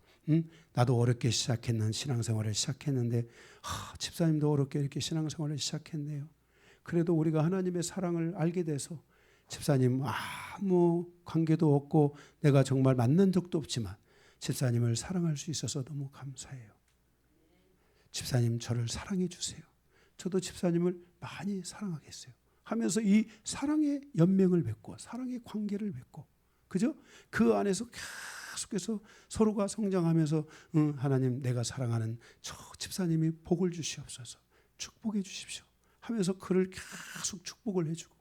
나도 어렵게 시작했는 신앙생활을 시작했는데 집사님도 어렵게 이렇게 신앙생활을 시작했네요. 그래도 우리가 하나님의 사랑을 알게 돼서 집사님 아무 관계도 없고 내가 정말 만난 적도 없지만 집사님을 사랑할 수 있어서 너무 감사해요. 집사님 저를 사랑해 주세요. 저도 집사님을 많이 사랑하겠어요. 하면서 이 사랑의 연맹을 맺고 사랑의 관계를 맺고, 그죠? 그 안에서 계속해서 서로가 성장하면서 하나님 내가 사랑하는 저 집사님이 복을 주시옵소서, 축복해 주십시오 하면서 그를 계속 축복을 해주고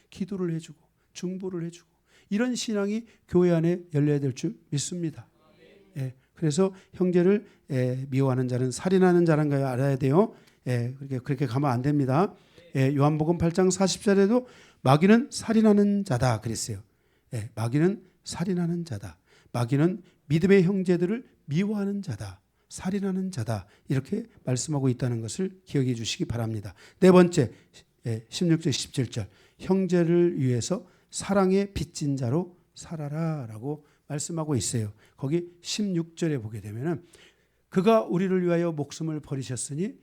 기도를 해주고 중보를 해주고, 이런 신앙이 교회 안에 열려야 될 줄 믿습니다. 예, 그래서 형제를 미워하는 자는 살인하는 자란 걸 알아야 돼요. 예, 그렇게 가면 안 됩니다. 예, 요한복음 8장 40절에도 마귀는 살인하는 자다 그랬어요. 예, 마귀는 살인하는 자다. 마귀는 믿음의 형제들을 미워하는 자다, 살인하는 자다, 이렇게 말씀하고 있다는 것을 기억해 주시기 바랍니다. 네 번째, 16절 17절, 형제를 위해서 사랑의 빚진 자로 살아라 라고 말씀하고 있어요. 거기 16절에 보게 되면은 그가 우리를 위하여 목숨을 버리셨으니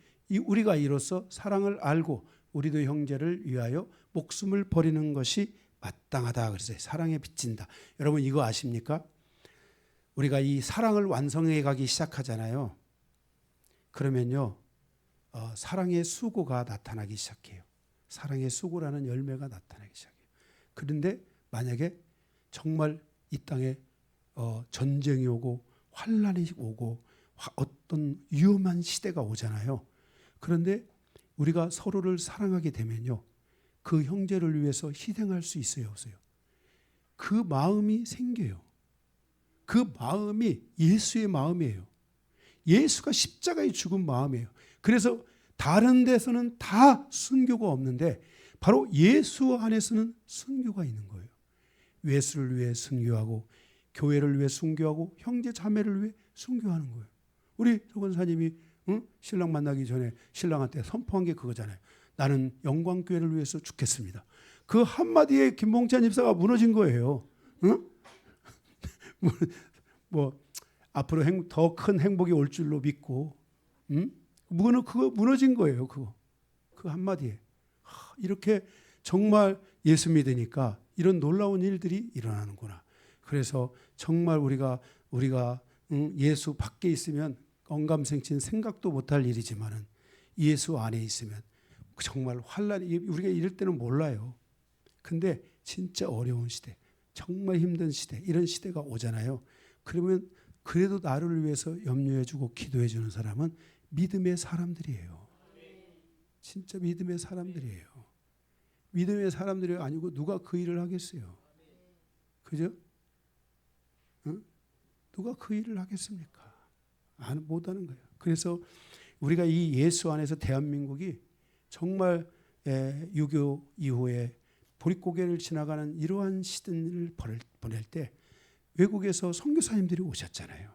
우리가 이로써 사랑을 알고 우리도 형제를 위하여 목숨을 버리는 것이 마땅하다 그랬어요. 사랑에 빚진다. 여러분 이거 아십니까? 우리가 이 사랑을 완성해 가기 시작하잖아요. 그러면요, 사랑의 수고가 나타나기 시작해요. 사랑의 수고라는 열매가 나타나기 시작해요. 그런데 만약에 정말 이 땅에 전쟁이 오고 환란이 오고 어떤 위험한 시대가 오잖아요. 그런데 우리가 서로를 사랑하게 되면요, 그 형제를 위해서 희생할 수 있어요, 없어요? 그 마음이 생겨요. 그 마음이 예수의 마음이에요. 예수가 십자가에 죽은 마음이에요. 그래서 다른 데서는 다 순교가 없는데 바로 예수 안에서는 순교가 있는 거예요. 예수를 위해 순교하고 교회를 위해 순교하고 형제 자매를 위해 순교하는 거예요. 우리 조건사님이 신랑 만나기 전에 신랑한테 선포한 게 그거잖아요. 나는 영광교회를 위해서 죽겠습니다. 그 한마디에 김봉찬 집사가 무너진 거예요. 뭐 앞으로 더 큰 행복이 올 줄로 믿고, 그거 무너진 거예요. 그 한마디에. 이렇게 정말 예수 믿으니까 이런 놀라운 일들이 일어나는구나. 그래서 정말 우리가 예수 밖에 있으면 언감생친 생각도 못할 일이지만은 예수 안에 있으면 정말 환란이, 우리가 이럴 때는 몰라요. 근데 진짜 어려운 시대, 정말 힘든 시대, 이런 시대가 오잖아요. 그러면 그래도 나를 위해서 염려해주고 기도해주는 사람은 믿음의 사람들이에요. 진짜 믿음의 사람들이에요. 믿음의 사람들이 아니고 누가 그 일을 하겠어요? 그죠? 누가 그 일을 하겠습니까? 못하는 거예요. 그래서 우리가 이 예수 안에서 대한민국이 정말 6.25 이후에 보릿고개를 지나가는 이러한 시대를 보낼 때 외국에서 선교사님들이 오셨잖아요.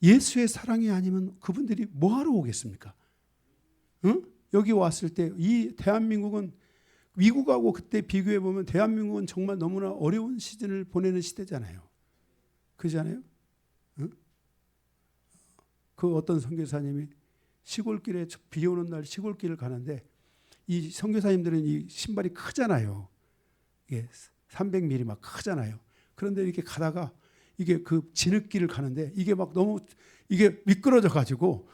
예수의 사랑이 아니면 그분들이 뭐하러 오겠습니까? 여기 왔을 때 이 대한민국은 미국하고 그때 비교해 보면 대한민국은 정말 너무나 어려운 시즌을 보내는 시대잖아요. 그렇잖아요? 그 어떤 선교사님이 시골길에 비 오는 날 시골길을 가는데 이 선교사님들은 이 신발이 크잖아요. 이게 300mm 막 크잖아요. 그런데 이렇게 가다가 이게 그 진흙길을 가는데 이게 막 너무 이게 미끄러져 가지고,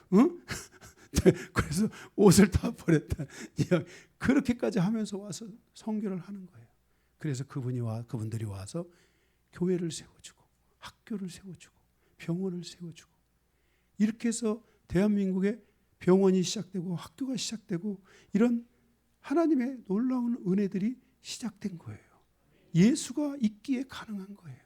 그래서 옷을 다 버렸다. 그렇게까지 하면서 와서 선교를 하는 거예요. 그래서 그분들이 와서 교회를 세워주고 학교를 세워주고 병원을 세워주고, 이렇게 해서 대한민국에 병원이 시작되고 학교가 시작되고 이런 하나님의 놀라운 은혜들이 시작된 거예요. 예수가 있기에 가능한 거예요.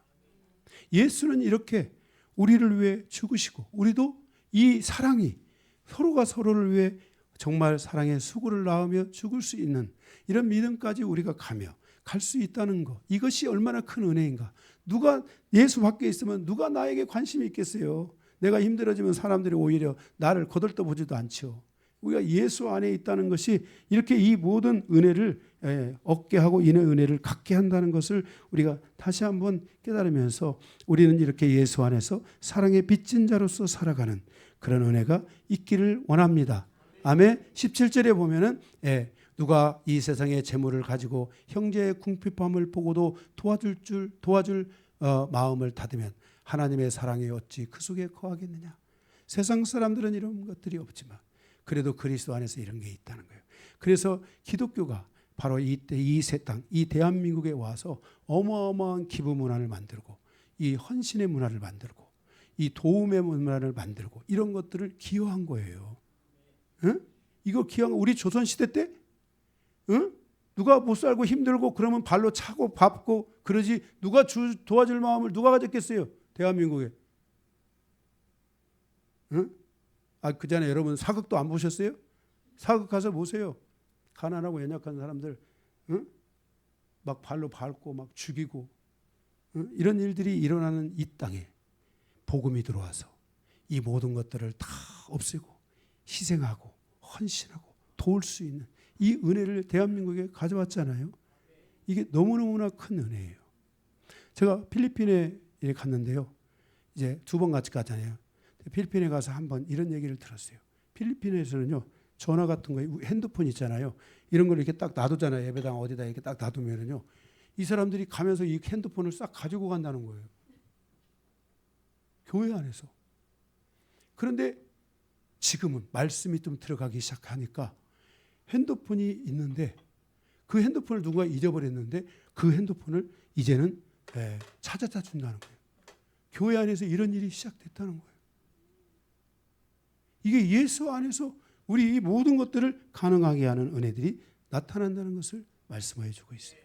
예수는 이렇게 우리를 위해 죽으시고 우리도 이 사랑이 서로가 서로를 위해 정말 사랑의 수고를 낳으며 죽을 수 있는 이런 믿음까지 우리가 가며 갈 수 있다는 것, 이것이 얼마나 큰 은혜인가. 누가 예수 밖에 있으면 누가 나에게 관심이 있겠어요. 내가 힘들어지면 사람들이 오히려 나를 거들떠보지도 않죠. 우리가 예수 안에 있다는 것이 이렇게 이 모든 은혜를 얻게 하고 이의 은혜를 갖게 한다는 것을 우리가 다시 한번 깨달으면서 우리는 이렇게 예수 안에서 사랑의 빚진 자로서 살아가는 그런 은혜가 있기를 원합니다. 아멘. 17절에 보면은 누가 이 세상의 재물을 가지고 형제의 궁핍함을 보고도 도와줄 마음을 닫으면 하나님의 사랑이 어찌 그 속에 거하겠느냐. 세상 사람들은 이런 것들이 없지만 그래도 그리스도 안에서 이런 게 있다는 거예요. 그래서 기독교가 바로 이때 이 새 땅, 이 대한민국에 와서 어마어마한 기부 문화를 만들고 이 헌신의 문화를 만들고 이 도움의 문화를 만들고 이런 것들을 기여한 거예요. 응? 이거 기여한 거 우리 조선시대 때 응? 누가 못 살고 힘들고 그러면 발로 차고 밟고 그러지 누가 도와줄 마음을 누가 가졌겠어요? 대한민국에. 응? 그 전에 여러분 사극도 안 보셨어요? 사극 가서 보세요. 가난하고 연약한 사람들 응? 막 발로 밟고 막 죽이고 응? 이런 일들이 일어나는 이 땅에 복음이 들어와서 이 모든 것들을 다 없애고 희생하고 헌신하고 도울 수 있는 이 은혜를 대한민국에 가져왔잖아요. 이게 너무너무나 큰 은혜예요. 제가 필리핀에 갔는데요. 이제 2번 같이 가잖아요. 필리핀에 가서 한번 이런 얘기를 들었어요. 필리핀에서는요. 전화 같은 거 핸드폰 있잖아요. 이런 걸 이렇게 딱 놔두잖아요. 예배당 어디다 이렇게 딱 놔두면은요. 이 사람들이 가면서 이 핸드폰을 싹 가지고 간다는 거예요. 교회 안에서. 그런데 지금은 말씀이 좀 들어가기 시작하니까 핸드폰이 있는데 그 핸드폰을 누가 잊어버렸는데 그 핸드폰을 이제는 찾아다 준다는 거예요. 교회 안에서 이런 일이 시작됐다는 거예요. 이게 예수 안에서 우리 이 모든 것들을 가능하게 하는 은혜들이 나타난다는 것을 말씀해 주고 있어요.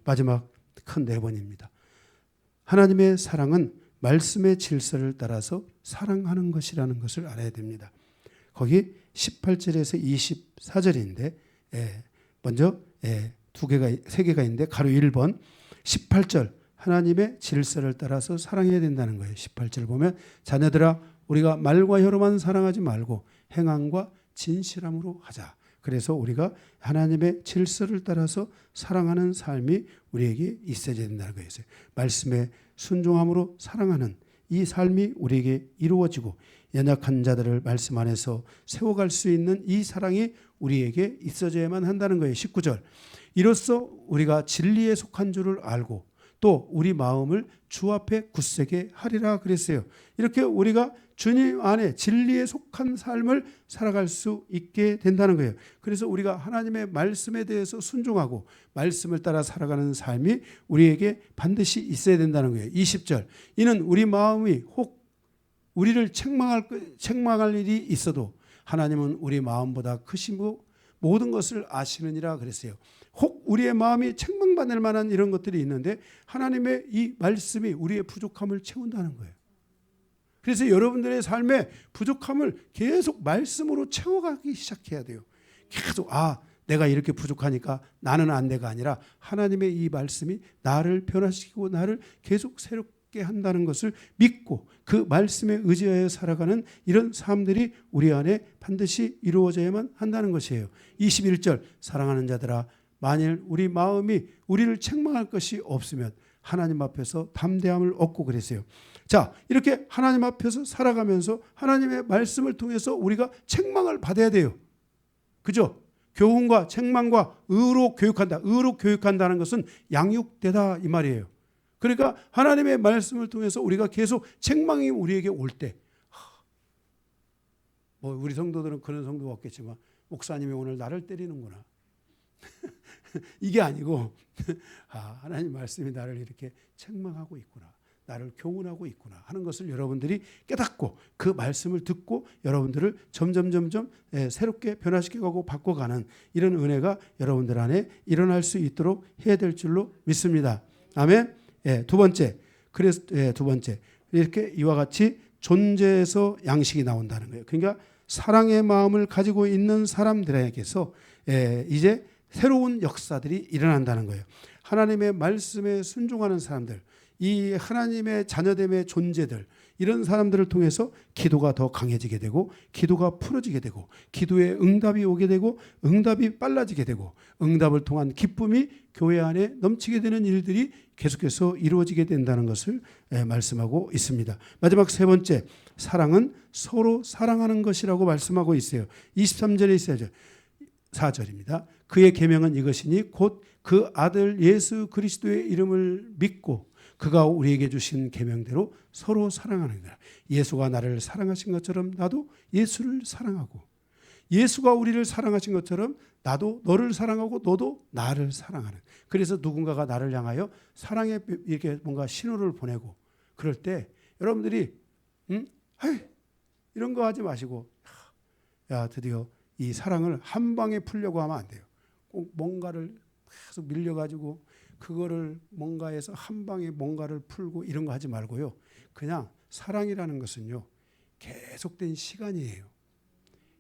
마지막 큰 4번입니다. 하나님의 사랑은 말씀의 질서를 따라서 사랑하는 것이라는 것을 알아야 됩니다. 거기 18절에서 24절인데 먼저 3개가 있는데 가로 1번 18절 하나님의 질서를 따라서 사랑해야 된다는 거예요. 18절 보면 자녀들아 우리가 말과 혀로만 사랑하지 말고 행함과 진실함으로 하자. 그래서 우리가 하나님의 질서를 따라서 사랑하는 삶이 우리에게 있어야 된다는 거예요. 말씀에 순종함으로 사랑하는 이 삶이 우리에게 이루어지고 연약한 자들을 말씀 안에서 세워갈 수 있는 이 사랑이 우리에게 있어져야만 한다는 거예요. 19절 이로써 우리가 진리에 속한 줄을 알고 또 우리 마음을 주 앞에 굳세게 하리라 그랬어요. 이렇게 우리가 주님 안에 진리에 속한 삶을 살아갈 수 있게 된다는 거예요. 그래서 우리가 하나님의 말씀에 대해서 순종하고 말씀을 따라 살아가는 삶이 우리에게 반드시 있어야 된다는 거예요. 20절 이는 우리 마음이 혹 우리를 책망할 일이 있어도 하나님은 우리 마음보다 크시고 모든 것을 아시느니라 그랬어요. 혹 우리의 마음이 책망받을 만한 이런 것들이 있는데 하나님의 이 말씀이 우리의 부족함을 채운다는 거예요. 그래서 여러분들의 삶의 부족함을 계속 말씀으로 채워가기 시작해야 돼요. 계속 내가 이렇게 부족하니까 나는 안 돼가 아니라 하나님의 이 말씀이 나를 변화시키고 나를 계속 새롭게 한다는 것을 믿고 그 말씀에 의지하여 살아가는 이런 삶들이 우리 안에 반드시 이루어져야만 한다는 것이에요. 21절 사랑하는 자들아 만일 우리 마음이 우리를 책망할 것이 없으면 하나님 앞에서 담대함을 얻고 그랬어요. 자, 이렇게 하나님 앞에서 살아가면서 하나님의 말씀을 통해서 우리가 책망을 받아야 돼요. 그죠? 교훈과 책망과 의로 교육한다. 의로 교육한다는 것은 양육되다 이 말이에요. 그러니까 하나님의 말씀을 통해서 우리가 계속 책망이 우리에게 올 때 우리 성도들은 그런 성도가 없겠지만 목사님이 오늘 나를 때리는구나. 이게 아니고 하나님 말씀이 나를 이렇게 책망하고 있구나. 나를 교훈하고 있구나 하는 것을 여러분들이 깨닫고 그 말씀을 듣고 여러분들을 점점 새롭게 변화시켜가고 바꿔가는 이런 은혜가 여러분들 안에 일어날 수 있도록 해야 될 줄로 믿습니다. 아멘. 두 번째. 그래서 두 번째. 이렇게 이와 같이 존재에서 양식이 나온다는 거예요. 그러니까 사랑의 마음을 가지고 있는 사람들에게서 이제 새로운 역사들이 일어난다는 거예요. 하나님의 말씀에 순종하는 사람들, 이 하나님의 자녀됨의 존재들, 이런 사람들을 통해서 기도가 더 강해지게 되고 기도가 풀어지게 되고 기도에 응답이 오게 되고 응답이 빨라지게 되고 응답을 통한 기쁨이 교회 안에 넘치게 되는 일들이 계속해서 이루어지게 된다는 것을 말씀하고 있습니다. 마지막 3번째, 사랑은 서로 사랑하는 것이라고 말씀하고 있어요. 23절에 있어야죠. 4절입니다. 그의 계명은 이것이니 곧 그 아들 예수 그리스도의 이름을 믿고 그가 우리에게 주신 계명대로 서로 사랑하는 거라. 예수가 나를 사랑하신 것처럼 나도 예수를 사랑하고, 예수가 우리를 사랑하신 것처럼 나도 너를 사랑하고 너도 나를 사랑하는. 그래서 누군가가 나를 향하여 사랑의 이렇게 뭔가 신호를 보내고 그럴 때 여러분들이 이런 거 하지 마시고, 야, 드디어 이 사랑을 한 방에 풀려고 하면 안 돼요. 꼭 뭔가를 계속 밀려가지고 그거를 뭔가에서 한 방에 뭔가를 풀고 이런 거 하지 말고요. 그냥 사랑이라는 것은요, 계속된 시간이에요.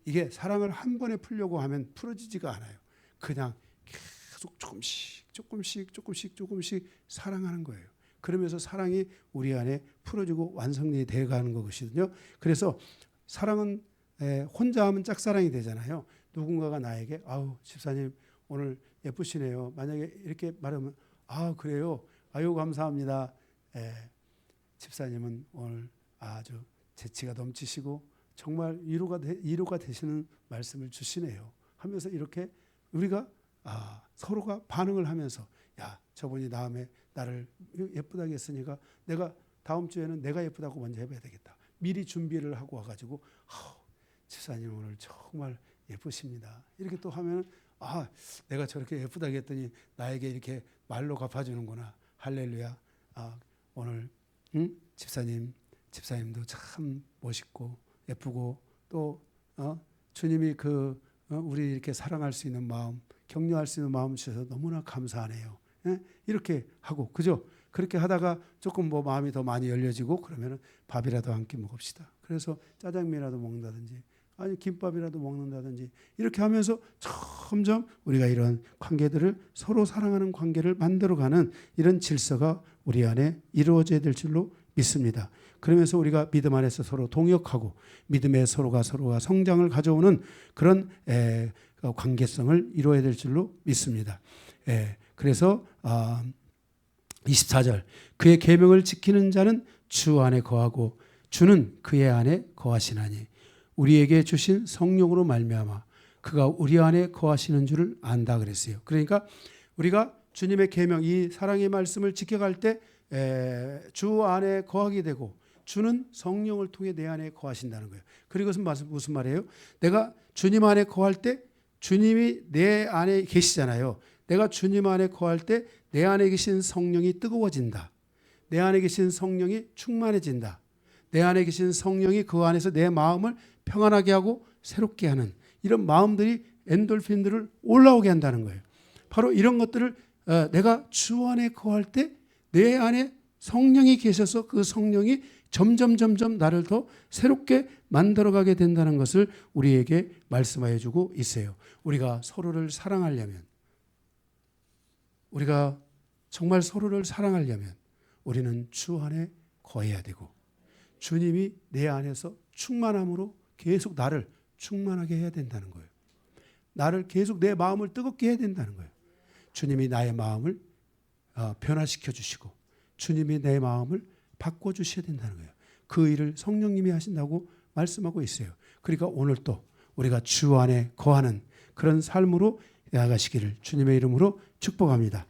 이게 사랑을 한 번에 풀려고 하면 풀어지지가 않아요. 그냥 계속 조금씩 사랑하는 거예요. 그러면서 사랑이 우리 안에 풀어지고 완성이 되어가는 것이거든요. 그래서 사랑은 혼자 하면 짝사랑이 되잖아요. 누군가가 나에게 아우 집사님 오늘 예쁘시네요. 만약에 이렇게 말하면 아 그래요? 아유 감사합니다. 집사님은 오늘 아주 재치가 넘치시고 정말 위로가 되시는 말씀을 주시네요. 하면서 이렇게 우리가 서로가 반응을 하면서 야 저분이 다음에 나를 예쁘다고 했으니까 내가 다음 주에는 내가 예쁘다고 먼저 해봐야 되겠다. 미리 준비를 하고 와가지고 집사님 오늘 정말 예쁘십니다. 이렇게 또 하면 내가 저렇게 예쁘다고 했더니 나에게 이렇게 말로 갚아주는구나. 할렐루야. 오늘 집사님도 참 멋있고 예쁘고 또 주님이 우리 이렇게 사랑할 수 있는 마음, 격려할 수 있는 마음 주셔서 너무나 감사하네요. 이렇게 하고 그죠? 그렇게 하다가 조금 뭐 마음이 더 많이 열려지고 그러면은 밥이라도 함께 먹읍시다. 그래서 짜장면이라도 먹는다든지 아니 김밥이라도 먹는다든지 이렇게 하면서 점점 우리가 이런 관계들을 서로 사랑하는 관계를 만들어가는 이런 질서가 우리 안에 이루어져야 될 줄로 믿습니다. 그러면서 우리가 믿음 안에서 서로 동역하고 믿음의 서로가 성장을 가져오는 그런 관계성을 이루어야 될 줄로 믿습니다. 그래서 24절 그의 계명을 지키는 자는 주 안에 거하고 주는 그의 안에 거하시나니 우리에게 주신 성령으로 말미암아 그가 우리 안에 거하시는 줄을 안다 그랬어요. 그러니까 우리가 주님의 계명 이 사랑의 말씀을 지켜갈 때 주 안에 거하게 되고 주는 성령을 통해 내 안에 거하신다는 거예요. 그리고 그것은 무슨 말이에요? 내가 주님 안에 거할 때 주님이 내 안에 계시잖아요. 내가 주님 안에 거할 때 내 안에 계신 성령이 뜨거워진다. 내 안에 계신 성령이 충만해진다. 내 안에 계신 성령이 그 안에서 내 마음을 평안하게 하고 새롭게 하는 이런 마음들이 엔돌핀들을 올라오게 한다는 거예요. 바로 이런 것들을 내가 주 안에 거할 때 내 안에 성령이 계셔서 그 성령이 점점 나를 더 새롭게 만들어가게 된다는 것을 우리에게 말씀하여 주고 있어요. 우리가 서로를 사랑하려면 우리가 정말 서로를 사랑하려면 우리는 주 안에 거해야 되고 주님이 내 안에서 충만함으로 계속 나를 충만하게 해야 된다는 거예요. 나를 계속 내 마음을 뜨겁게 해야 된다는 거예요. 주님이 나의 마음을 변화시켜 주시고 주님이 내 마음을 바꿔주셔야 된다는 거예요. 그 일을 성령님이 하신다고 말씀하고 있어요. 그러니까 오늘 또 우리가 주 안에 거하는 그런 삶으로 나아가시기를 주님의 이름으로 축복합니다.